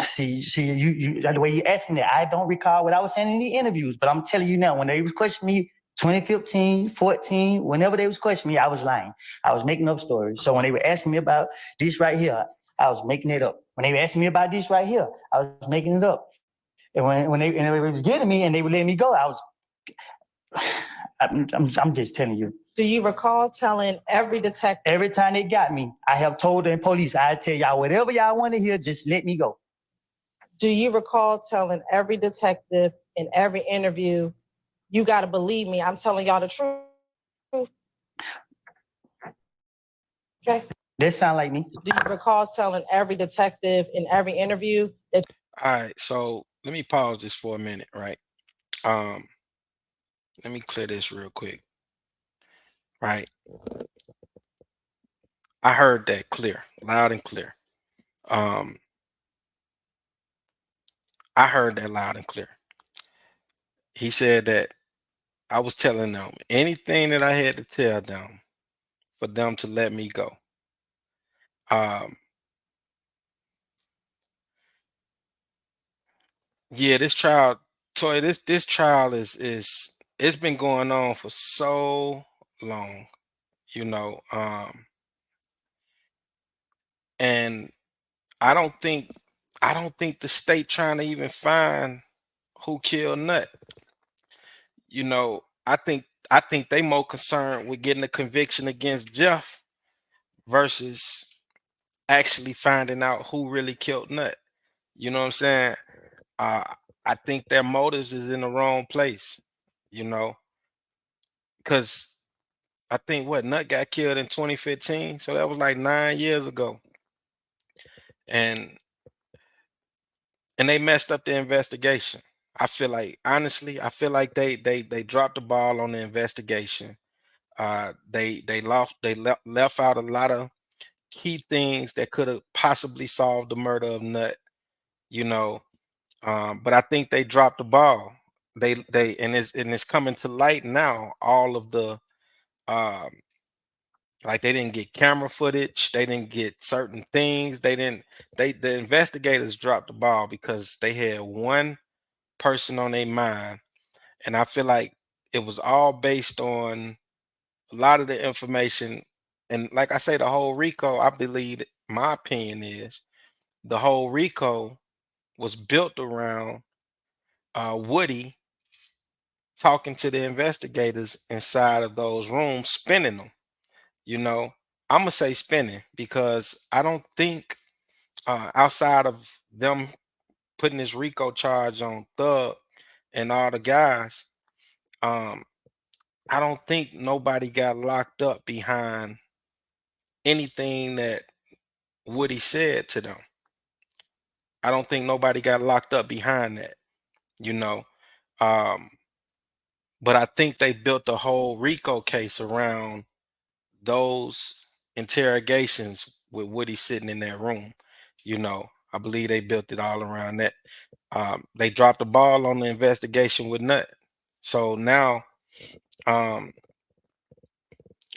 See, you the way you asking that, I don't recall what I was saying in the interviews, but I'm telling you now, when they was questioning me 2015, 14, whenever they was questioning me, I was lying. I was making up stories. So when they were asking me about this right here, I was making it up. When they were asking me about this right here, I was making it up. And when they was getting me and they would let me go, I'm just telling you. Do you recall telling every detective? Every time they got me, I have told the police, I tell y'all whatever y'all want to hear, just let me go. Do you recall telling every detective in every interview You got to believe me. I'm telling y'all the truth. Okay. That sound like me. Do you recall telling every detective in every interview that? All right, so let me pause this for a minute, right? Um, let me clear this real quick, right? I heard that clear, loud and clear. Um, I heard that loud and clear. He said that I was telling them anything that I had to tell them for them to let me go. Um, yeah, this trial, Toy, this trial is it's been going on for so long, you know. And I don't think the state trying to even find who killed Nut. You know, I think they more concerned with getting a conviction against Jeff versus actually finding out who really killed Nut. You know what I'm saying? Uh, I think their motives is in the wrong place. You know, because I think what Nut got killed in 2015, so that was like 9 years ago, and they messed up the investigation. I feel like honestly, I feel like they dropped the ball on the investigation. They left out a lot of key things that could have possibly solved the murder of Nut. You know, but I think they dropped the ball. They and it's coming to light now. All of the um, like they didn't get camera footage. They didn't get certain things. They didn't. The investigators dropped the ball because they had one person on their mind, and I feel like it was all based on a lot of the information. And like I say, the whole RICO, I believe, my opinion is the whole RICO was built around Woody talking to the investigators inside of those rooms, spinning them. You know, I'm gonna say spinning because I don't think outside of them putting this RICO charge on Thug and all the guys, um, I don't think nobody got locked up behind anything that Woody said to them. I don't think nobody got locked up behind that, you know. Um, but I think they built the whole RICO case around those interrogations with Woody sitting in that room. You know, I believe they built it all around that. They dropped the ball on the investigation with Nut. So now, um,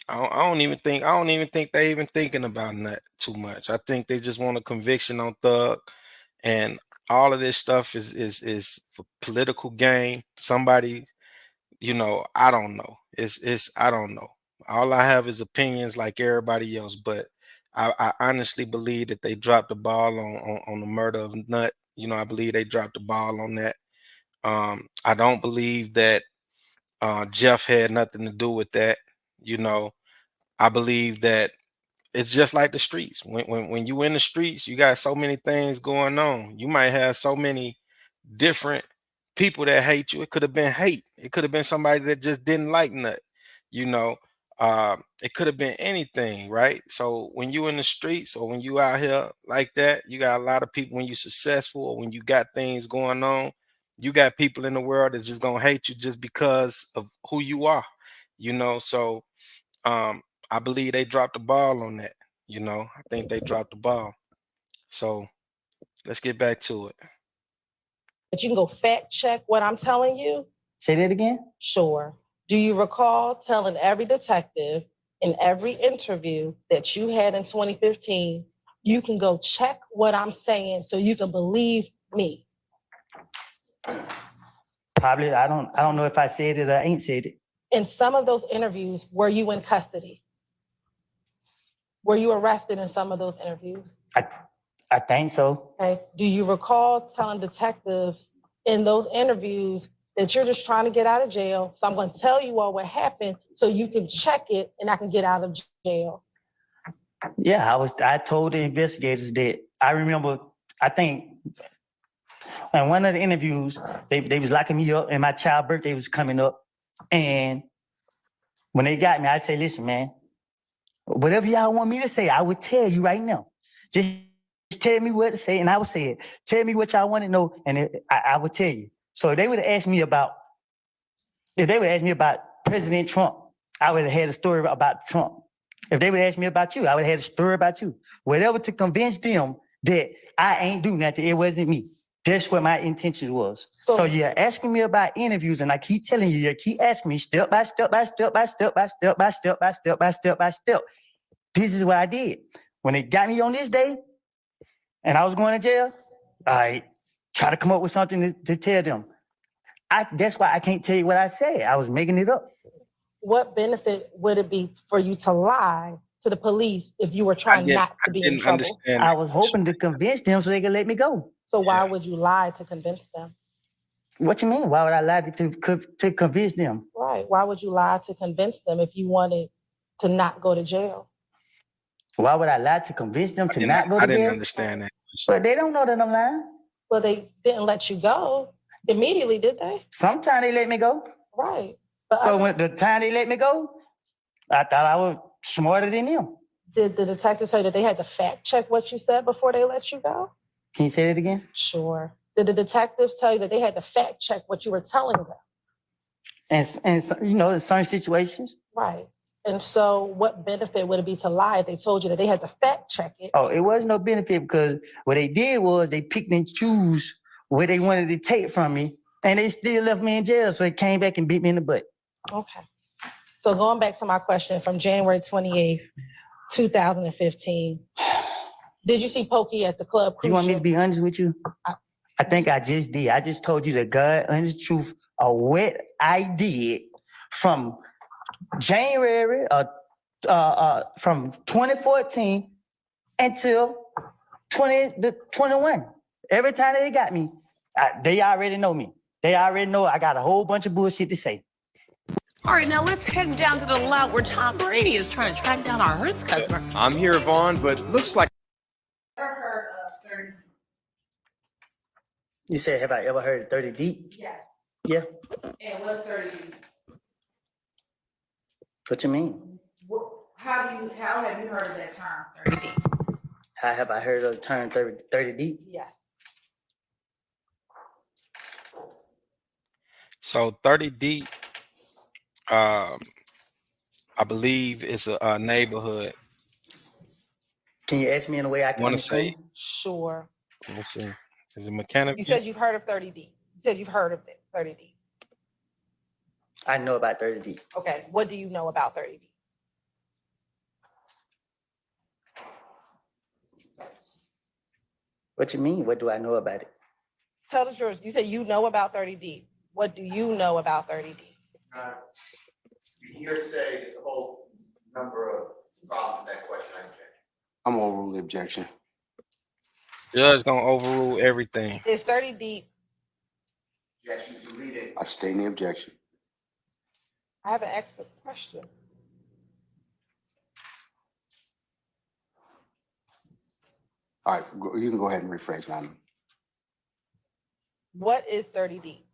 I don't even think they even thinking about Nut too much. I think they just want a conviction on Thug, and all of this stuff is for political gain. Somebody, I don't know. It's I don't know. All I have is opinions like everybody else, but I honestly believe that they dropped the ball on the murder of Nut. I believe they dropped the ball on that. I don't believe that Jeff had nothing to do with that. You know, I believe that it's just like the streets. When you in the streets, you got so many things going on. You might have so many different people that hate you. It could have been hate. It could have been somebody that just didn't like Nut. You know, it could have been anything, right? So when you in the streets or when you out here like that, you got a lot of people. When you successful or when you got things going on, you got people in the world that just gonna hate you just because of who you are. So um, I believe they dropped the ball on that. I think they dropped the ball. So let's get back to it. That you can go fact check what I'm telling you? Say that again? Sure. Do you recall telling every detective in every interview that you had in 2015, you can go check what I'm saying so you can believe me? Probably. I don't know if I said it or ain't said it. In some of those interviews, were you in custody? Were you arrested in some of those interviews? I think so. Okay. Do you recall telling detectives in those interviews that you're just trying to get out of jail? So I'm going to tell you all what happened so you can check it and I can get out of jail. Yeah, I told the investigators that I remember, I think in one of the interviews, they was locking me up and my child birthday was coming up. And when they got me, I said, listen, man, whatever y'all want me to say, I would tell you right now. Just tell me what to say, and I would say it. Tell me what y'all want to know, and I would tell you. So if they would have asked me about President Trump, I would have had a story about Trump. If they would ask me about you, I would have had a story about you. Whatever to convince them that I ain't do nothing, it wasn't me. That's what my intention was. So you're asking me about interviews, and I keep telling you, you keep asking me step by step by step by step by step by step by step by step by step. This is what I did. When they got me on this day, and I was going to jail, I try to come up with something to tell them. That's why I can't tell you what I said. I was making it up. What benefit would it be for you to lie to the police if you were trying not to be in trouble? Understand I was hoping to convince them so they could let me go. So why would you lie to convince them? What you mean? Why would I lie to convince them? Right. Why would you lie to convince them if you wanted to not go to jail? Why would I lie to convince them to not go to I jail? didn't understand that. But they don't know that I'm lying. Well, they didn't let you go immediately, did they? Sometimes they let me go. Right. But So when the time they let me go, I thought I was smarter than them. did the detective say that they had to fact check what you said before they let you go? Can you say that again? Sure. Did the detectives tell you that they had to fact check what you were telling them? And you know, in certain situations. Right. And so what benefit would it be to lie if they told you that they had to fact check it? Oh, it was no benefit because what they did was they picked and choose where they wanted to take from me, and they still left me in jail. So they came back and beat me in the butt. Okay. So going back to my question from January 28th, 2015, did you see Pokey at the club? You want me to be honest with you? I think I just did. I just told you the God honest truth of what I did from January from 2014 until 2021. Every time they got me, they already know me. They already know I got a whole bunch of bullshit to say. All right, now let's head down to the lot where Tom Brady is trying to track down our Hertz customer. I'm here, Vaughn, but looks like Ever heard of 30? You said, have I ever heard of 30 deep? Yes. Yeah. And what's 30 deep? What you mean? How have you heard of that term, 30 deep? How have I heard of the term 30 deep? Yes. So 30 deep, I believe it's a neighborhood. Can you ask me in a way I can Want to say? understand? Sure. Let's see. Is it mechanic? You said you've heard of 30 deep. You said you've heard of it, 30 deep. I know about 30 deep. Okay. What do you know about 30 deep? What you mean? What do I know about it? Tell the jurors. You said you know about 30 deep. What do you know about 30 deep? You hearsay the whole number of problems with that question, I object. I'm gonna overrule the objection. Judge gonna overrule everything. Is 30 deep? Objection to read it. I stay in the objection. I have an extra question. All right, you can go ahead and rephrase, madam. What is 30 deep?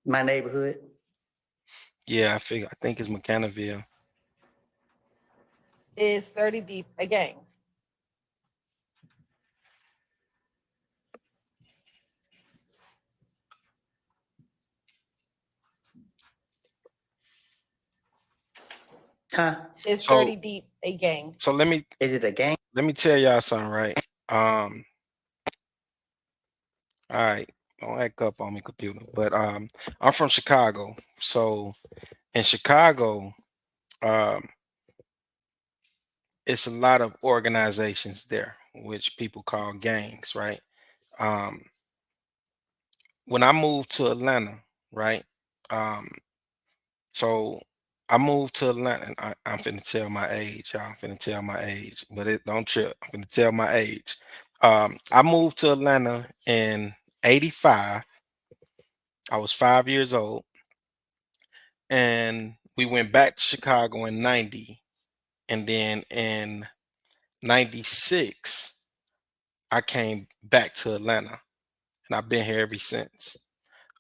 My neighborhood. Yeah, I think it's Mechanicsville. Is 30 deep a gang? Huh? Is 30 deep a gang? So let me. Is it a gang? Let me tell y'all something, right? All right, don't act up on me, computer. But I'm from Chicago, so in Chicago, it's a lot of organizations there, which people call gangs, right? When I moved to Atlanta, right? So I moved to Atlanta. And I'm finna tell my age, y'all. I'm finna tell my age, but it don't trip. I'm finna tell my age. I moved to Atlanta in '85. I was 5 years old, and we went back to Chicago in '90, and then in '96, I came back to Atlanta. and I've been here ever since.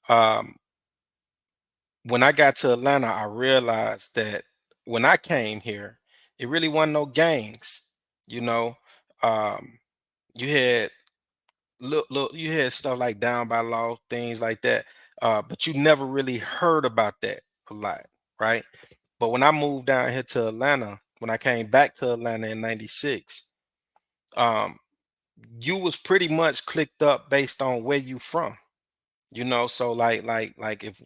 Um, when I got to Atlanta, I realized that when I came here, it really wasn't no gangs. You know, um, you had look, you had stuff like Down by Law, things like that, but you never really heard about that a lot, right? But when I moved down here to Atlanta, when I came back to Atlanta in '96, um, you was pretty much clicked up based on where you from. So like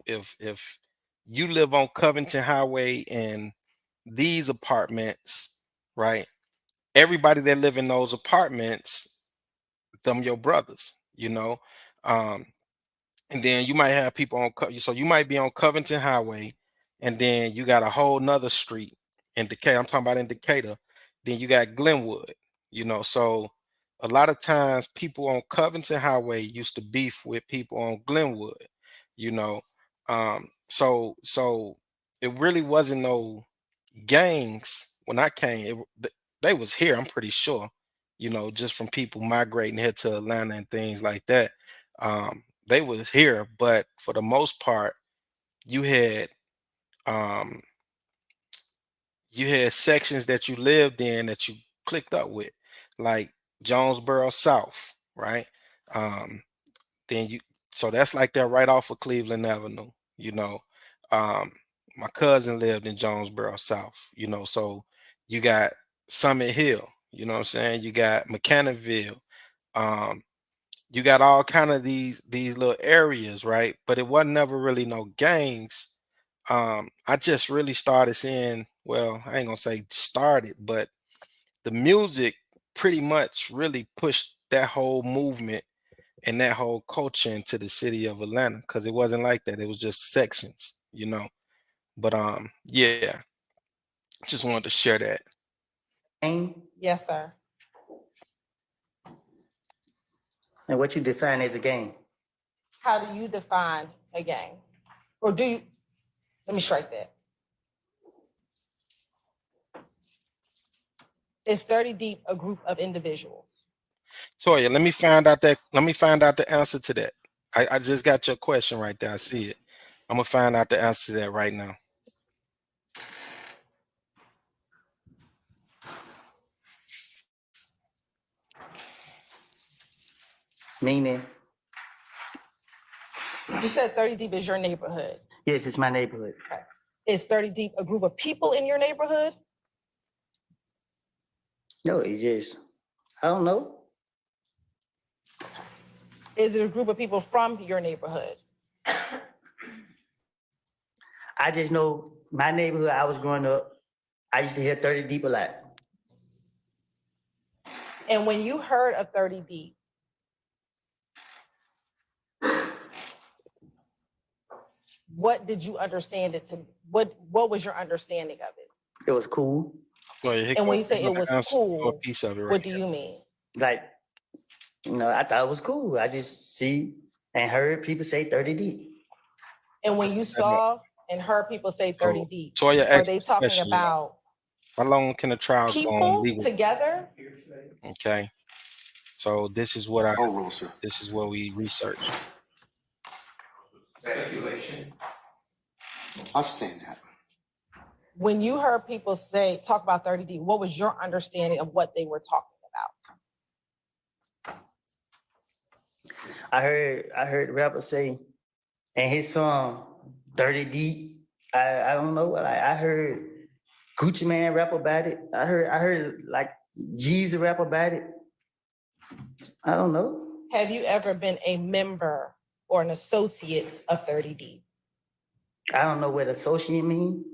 if you live on Covington Highway in these apartments, right? Everybody that live in those apartments, them your brothers. Um, and then you might have people on so you might be on Covington Highway, and then you got a whole nother street in Decatur. I'm talking about in Decatur. Then you got Glenwood. So a lot of times people on Covington Highway used to beef with people on Glenwood. you know so it really wasn't no gangs when I came. They was here, I'm pretty sure, just from people migrating here to Atlanta and things like that. They was here, but for the most part, you had um you had sections that you lived in that you clicked up with, like Jonesboro South, right? Um, then you so that's like that right off of Cleveland Avenue, you know. Um, my cousin lived in Jonesboro South. So you got Summit Hill, you know what I'm saying? You got Mechanicsville. Um, you got all kind of these little areas, right? But it wasn't never really no gangs. I just really started seeing, well, I ain't gonna say started, but the music pretty much really pushed that whole movement and that whole culture into the city of Atlanta, because it wasn't like that. It was just sections. But yeah, just wanted to share that. Gang, Yes, sir. and what you define as a gang? How do you define a gang? Or do you, let me strike that. Is 30 Deep a group of individuals? Toya, let me find out the answer to that. I just got your question right there. I see it. I'm gonna find out the answer to that right now. Meaning, You said 30 Deep is your neighborhood. yes, it's my neighborhood. Okay. Is 30 Deep a group of people in your neighborhood? No, it's just, I don't know. Is it a group of people from your neighborhood? I just know my neighborhood, I was growing up, I used to hear 30 Deep a lot. And when you heard of 30 Deep, what did you understand it to? What was your understanding of it? It was cool. And when you say it was A cool, piece of it right what do you mean? Like, I thought it was cool. I just see and heard people say 30 Deep. And when you saw and heard people say 30 Deep, Toya are asked they a talking question. about How long can a trial go on people legal? together? Okay. So this is what this is what we researched. Speculation. I'll stand that. When you heard people talk about 30 Deep, what was your understanding of what they were talking about? I heard the rapper say, and his song 30 Deep. I don't know. I heard Gucci Man rap about it. I heard like Jeezy rap about it. I don't know. Have you ever been a member or an associate of 30 Deep? I don't know what associate mean.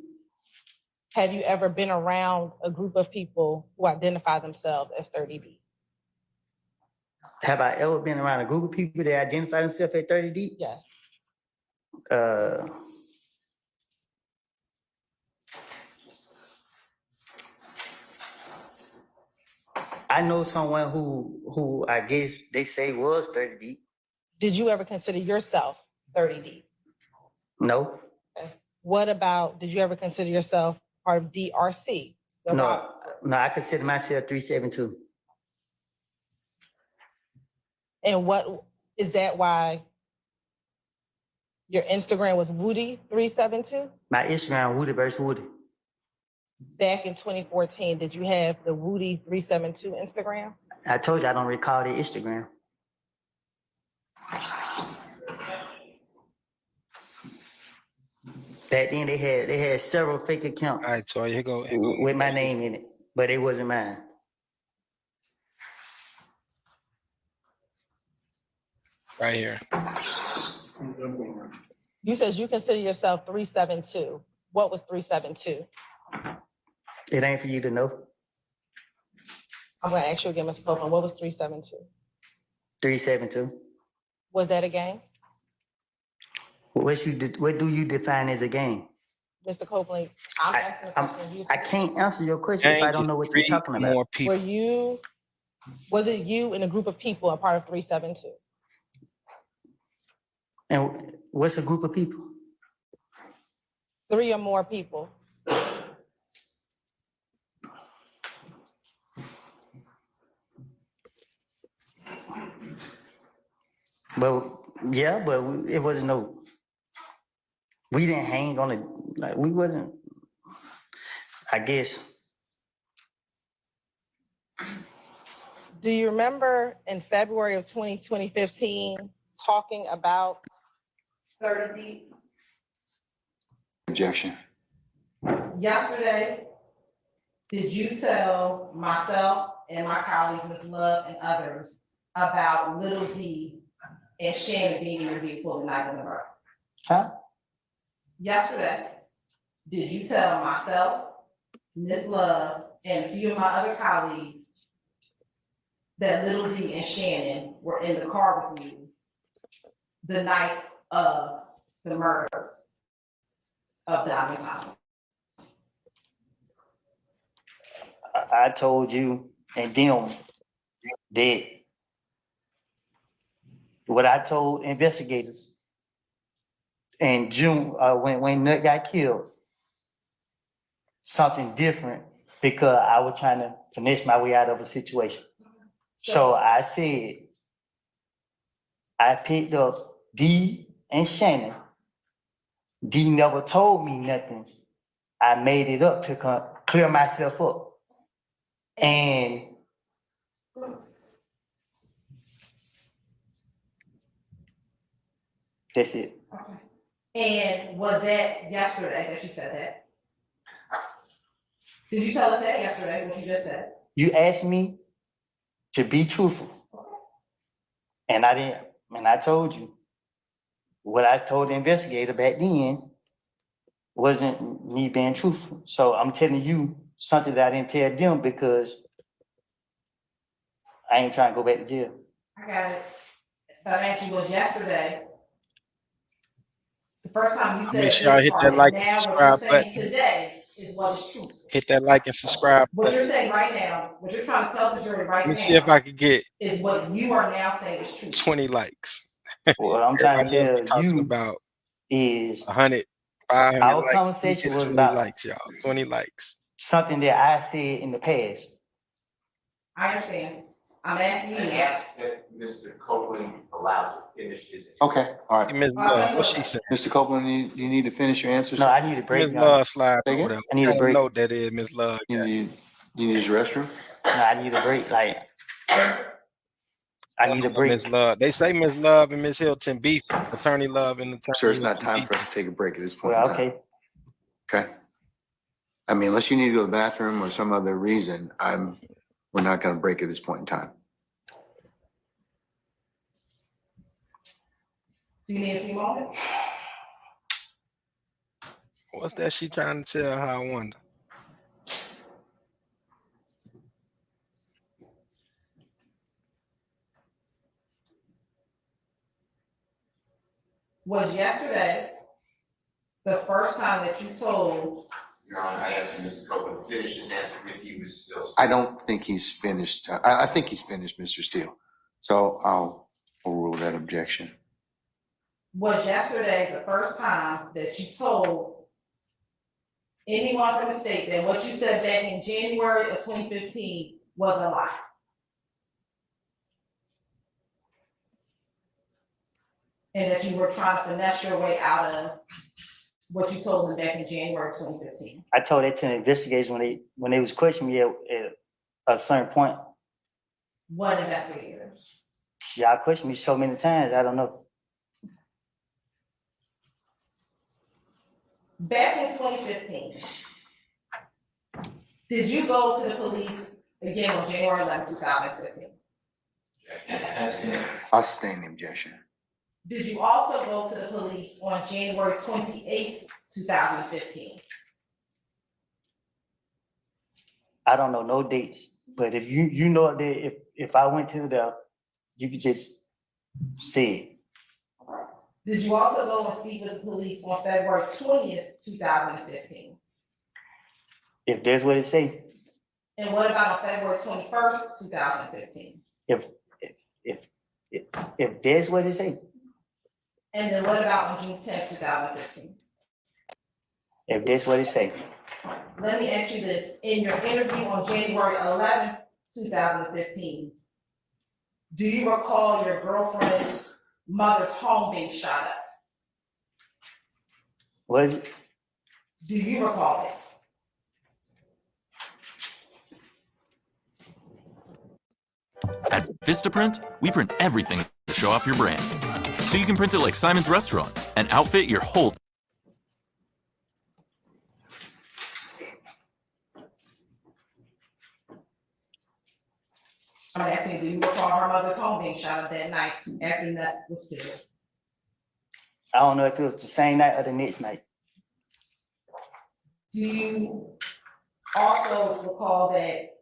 Have you ever been around a group of people who identify themselves as 30 Deep? Have I ever been around a group of people that identify themselves as 30 Deep? Yes. I know someone who I guess they say was 30 Deep. Did you ever consider yourself 30 Deep? No. Okay. What about, did you ever consider yourself part of DRC? No, I consider myself 372. And what Is that why your Instagram was Woody 372? My Instagram, Woody versus Woody. Back in 2014, did you have the Woody 372 Instagram? I told you I don't recall the Instagram. Back then they had several fake accounts. All right, Toya, here go. With my name in it, but it wasn't mine. Right here. You said you consider yourself 372. What was 372? It ain't for you to know. I'm gonna ask you again, Mr. Copeland, what was 372? 372. Was that a game? What do you define as a game? Mr. Copeland, I'm asking a question. I can't answer your question if I don't know what you're talking about. More people. Was it you and a group of people a part of 372? And what's a group of people? 3 or more people. But yeah, but it wasn't no. We didn't hang on it. Like we wasn't. I guess. Do you remember in February of 2015 talking about 30 deep? Objection. Yesterday, did you tell myself and my colleagues, Ms. Love and others, about Lil D and Shannon being in your vehicle the night of the murder? Huh? Yesterday, did you tell myself, Ms. Love, and a few of my other colleagues that Lil D and Shannon were in the car with you the night of the murder of Diamond Thomas? I told you and them that what I told investigators in June when Nut got killed, something different because I was trying to finish my way out of a situation. So I said, I picked up D and Shannon. D never told me nothing. I made it up to clear myself up. And that's it. And was that yesterday that you said that? Did you tell us that yesterday, what you just said? You asked me to be truthful. And I didn't, and I told you. What I told the investigator back then wasn't me being truthful. So I'm telling you something that I didn't tell them because I ain't trying to go back to jail. I got it. But I asked you, was yesterday, the first time you said Make sure y'all hit that like and subscribe button. Today is what is truthful. Hit that like and subscribe What button. you're saying right now, what you're trying to tell the jury right now. Let me see if I could get is what you are now saying is true. 20 likes. What I'm trying to tell you about is 100, 500 our likes. conversation was 20 about likes, y'all. 20 likes. something that I said in the past. I understand. I'm asking you. I asked that Mr. Copeland allowed to finish his. Okay, all right. Ms. Love, what she said? Mr. Copeland, you need to finish your answers? No, I need a break. Ms. Love, slide Say over again? there. I need a What kind of break. note that is, Ms. Love? You need his restroom? No, I need a break. Like I need a break. Ms. Love. They say Ms. Love and Ms. Hilton beef. Attorney Love and Attorney Sir, it's not Hilton time beef. for us to take a break at this point. Well, in time. okay. Okay. I mean, unless you need to go to the bathroom or some other reason, we're not gonna break at this point in time. Do you need a few moments? What's that she trying to tell her? I wonder. Was yesterday the first time that you told? Your Honor, I asked Mr. Copeland to finish his answer if he was still. I don't think he's finished. I think he's finished, Mr. Steele. So I'll overrule that objection. Was yesterday the first time that you told anyone from the state that what you said back in January of 2015 was a lie? and that you were trying to finesse your way out of what you told them back in January 2015? I told that to the investigators when they was questioning me at a certain point. What investigators? Y'all questioned me so many times, I don't know. Back in 2015, did you go to the police again on January 11, 2015? I sustain the objection. Did you also go to the police on January 28th, 2015? I don't know no dates, but if you know that if I went to the, you could just say it. Did you also go and speak with the police on February 20th, 2015? If that's what it say. And what about on February 21st, 2015? If that's what it say. And then what about on June 10th, 2015? If that's what it say. Let me ask you this. In your interview on January 11th, 2015, do you recall your girlfriend's mother's home being shot up? Was it? Do you recall it? At Vistaprint, we print everything to show off your brand. So you can print it like Simon's Restaurant and outfit your whole. I'm asking, do you recall her mother's home being shot up that night after that was killed? I don't know if it was the same night or the next night. Do you also recall that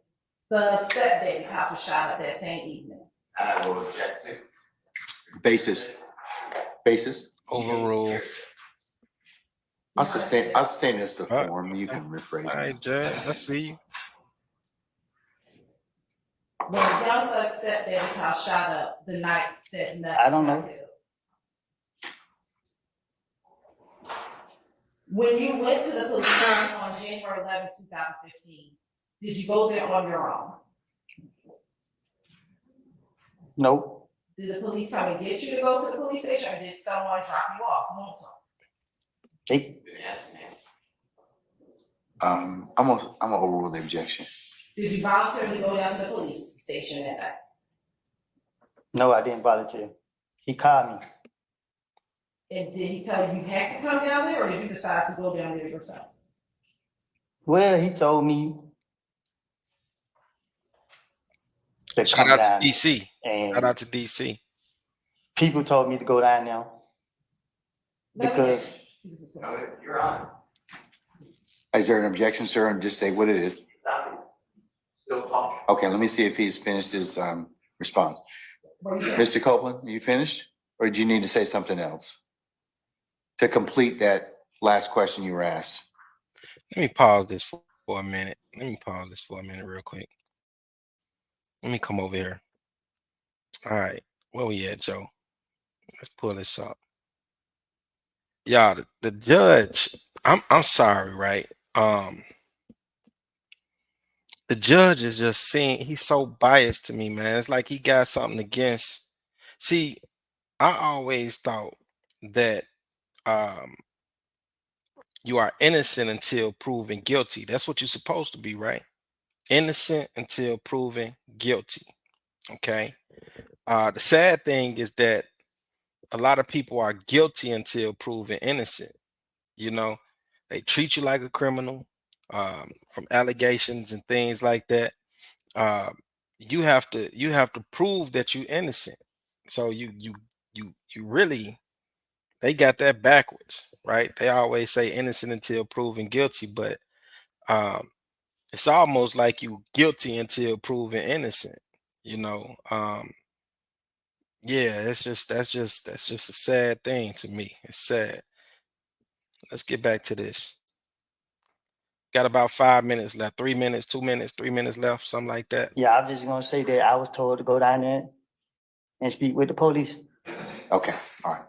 the stepdad's house was shot up that same evening? I will object to. Basis. Overrule. I sustain this the form. You can rephrase All right, it. Judge, I see you. When the young thug's stepdad's house shot up the night that nothing I don't know. got killed. When you went to the police station on January 11, 2015, did you go there on your own? Nope. Did the police come and get you to go to the police station, or did someone drop you off home? They, I'm gonna overrule the objection. Did you voluntarily go down to the police station that night? no, I didn't volunteer. He called me. And did he tell you you had to come down there, or did you decide to go down there yourself? Well, he told me to Shout come out to down, DC. and Shout out to DC. people told me to go down there because You're on. Is there an objection, sir? And just say what it is. Still talking. Okay, let me see if he's finished his response. Mr. Copeland, you finished? Or do you need to say something else to complete that last question you were asked? Let me pause this for a minute. Let me pause this for a minute real quick. Let me come over here. All right, where we at, Joe? Let's pull this up. Y'all, the judge, I'm sorry, right? The judge is just saying he's so biased to me, man. It's like he got something against. See, I always thought that you are innocent until proven guilty. That's what you're supposed to be, right? Innocent until proven guilty. Okay. The sad thing is that a lot of people are guilty until proven innocent. You know, they treat you like a criminal from allegations and things like that. You have to prove that you're innocent. So you really, they got that backwards, right? They always say innocent until proven guilty, but it's almost like you guilty until proven innocent. You know, yeah, that's just a sad thing to me. It's sad. Let's get back to this. Got about 5 minutes left. 3 minutes, 2 minutes, 3 minutes left, something like that. yeah, I'm just gonna say that I was told to go down there and speak with the police. Okay, all right.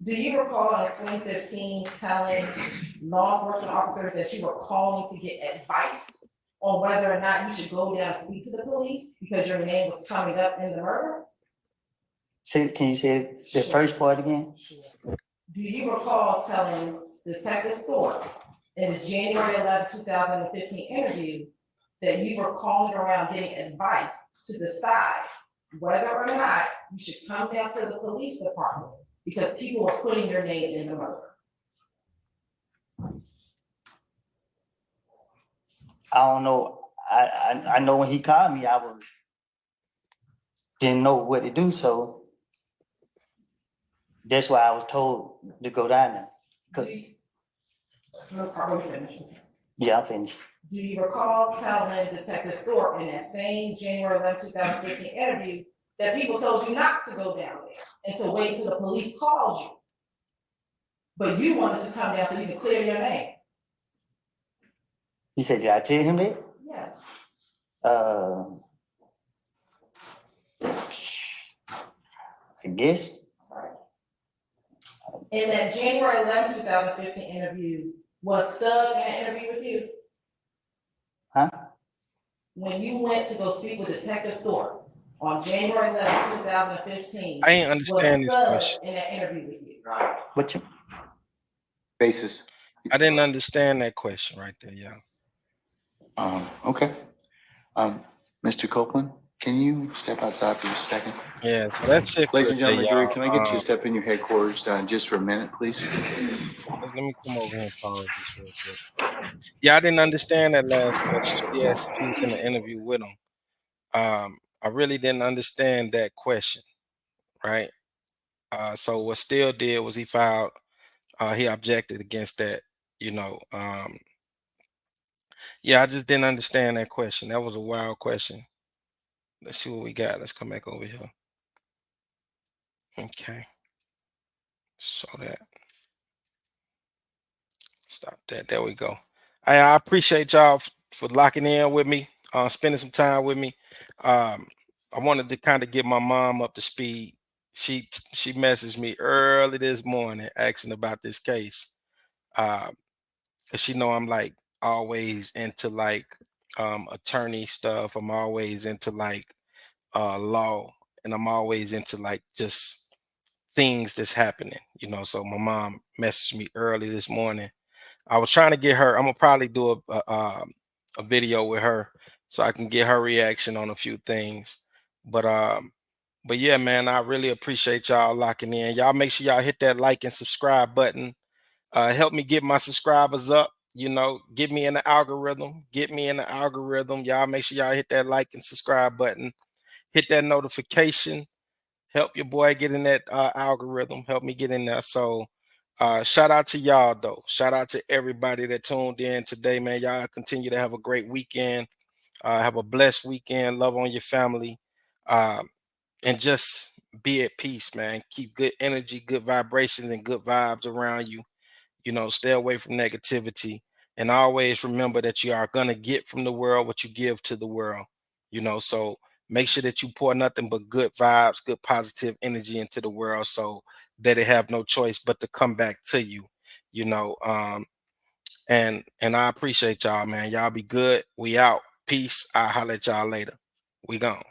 Do you recall in 2015 telling law enforcement officers that you were calling to get advice on whether or not you should go down and speak to the police because your name was coming up in the murder? Can you say the first part again? Do you recall telling Detective Thorpe in his January 11, 2015 interview that you were calling around getting advice to decide whether or not you should come down to the police department because people were putting your name in the murder? I don't know. I know when he called me, didn't know what to do, so that's why I was told to go down there. Are we finished? Yeah, I'm finished. Do you recall telling Detective Thorpe in that same January 11, 2015 interview that people told you not to go down there and to wait till the police called you? But you wanted to come down so you could clear your name? You said, did I tell him that? Yes. I guess. In that January 11, 2015 interview, was Thug in an interview with you? Huh? When you went to go speak with Detective Thorpe on January 11, 2015. I ain't understand this was Thug question. in that interview with you? What you? Basis. I didn't understand that question right there, y'all. Okay. Mr. Copeland, can you step outside for just a second? Yeah, so that's it for Ladies and today, gentlemen, Jury, y'all. can I get you to step in your headquarters just for a minute, please? Let me come over here and pause this real quick. Yeah, I didn't understand that last question. She asked if he was in the interview with him. I really didn't understand that question, right? So what Steele did was he filed, he objected against that, you know. Yeah, I just didn't understand that question. That was a wild question. Let's see what we got. Let's come back over here. Okay. So that. Stop that. There we go. I appreciate y'all for locking in with me, spending some time with me. I wanted to kind of get my mom up to speed. She messaged me early this morning asking about this case. Cause she know I'm like always into like attorney stuff. I'm always into like law, and I'm always into like just things that's happening, you know. So my mom messaged me early this morning. I was trying to get her. I'm gonna probably do a video with her so I can get her reaction on a few things. But yeah, man, I really appreciate y'all locking in. Y'all make sure y'all hit that like and subscribe button. Help me get my subscribers up. You know, get me in the algorithm. Get me in the algorithm. Y'all make sure y'all hit that like and subscribe button. Hit that notification. Help your boy get in that algorithm. Help me get in there. So shout out to y'all though. Shout out to everybody that tuned in today, man. Y'all continue to have a great weekend. Have a blessed weekend. Love on your family. And just be at peace, man. Keep good energy, good vibrations, and good vibes around you. You know, stay away from negativity. And always remember that you are gonna get from the world what you give to the world. You know, so make sure that you pour nothing but good vibes, good positive energy into the world so that it have no choice but to come back to you. You know, and I appreciate y'all, man. Y'all be good. We out. Peace. I'll holler at y'all later. We gone.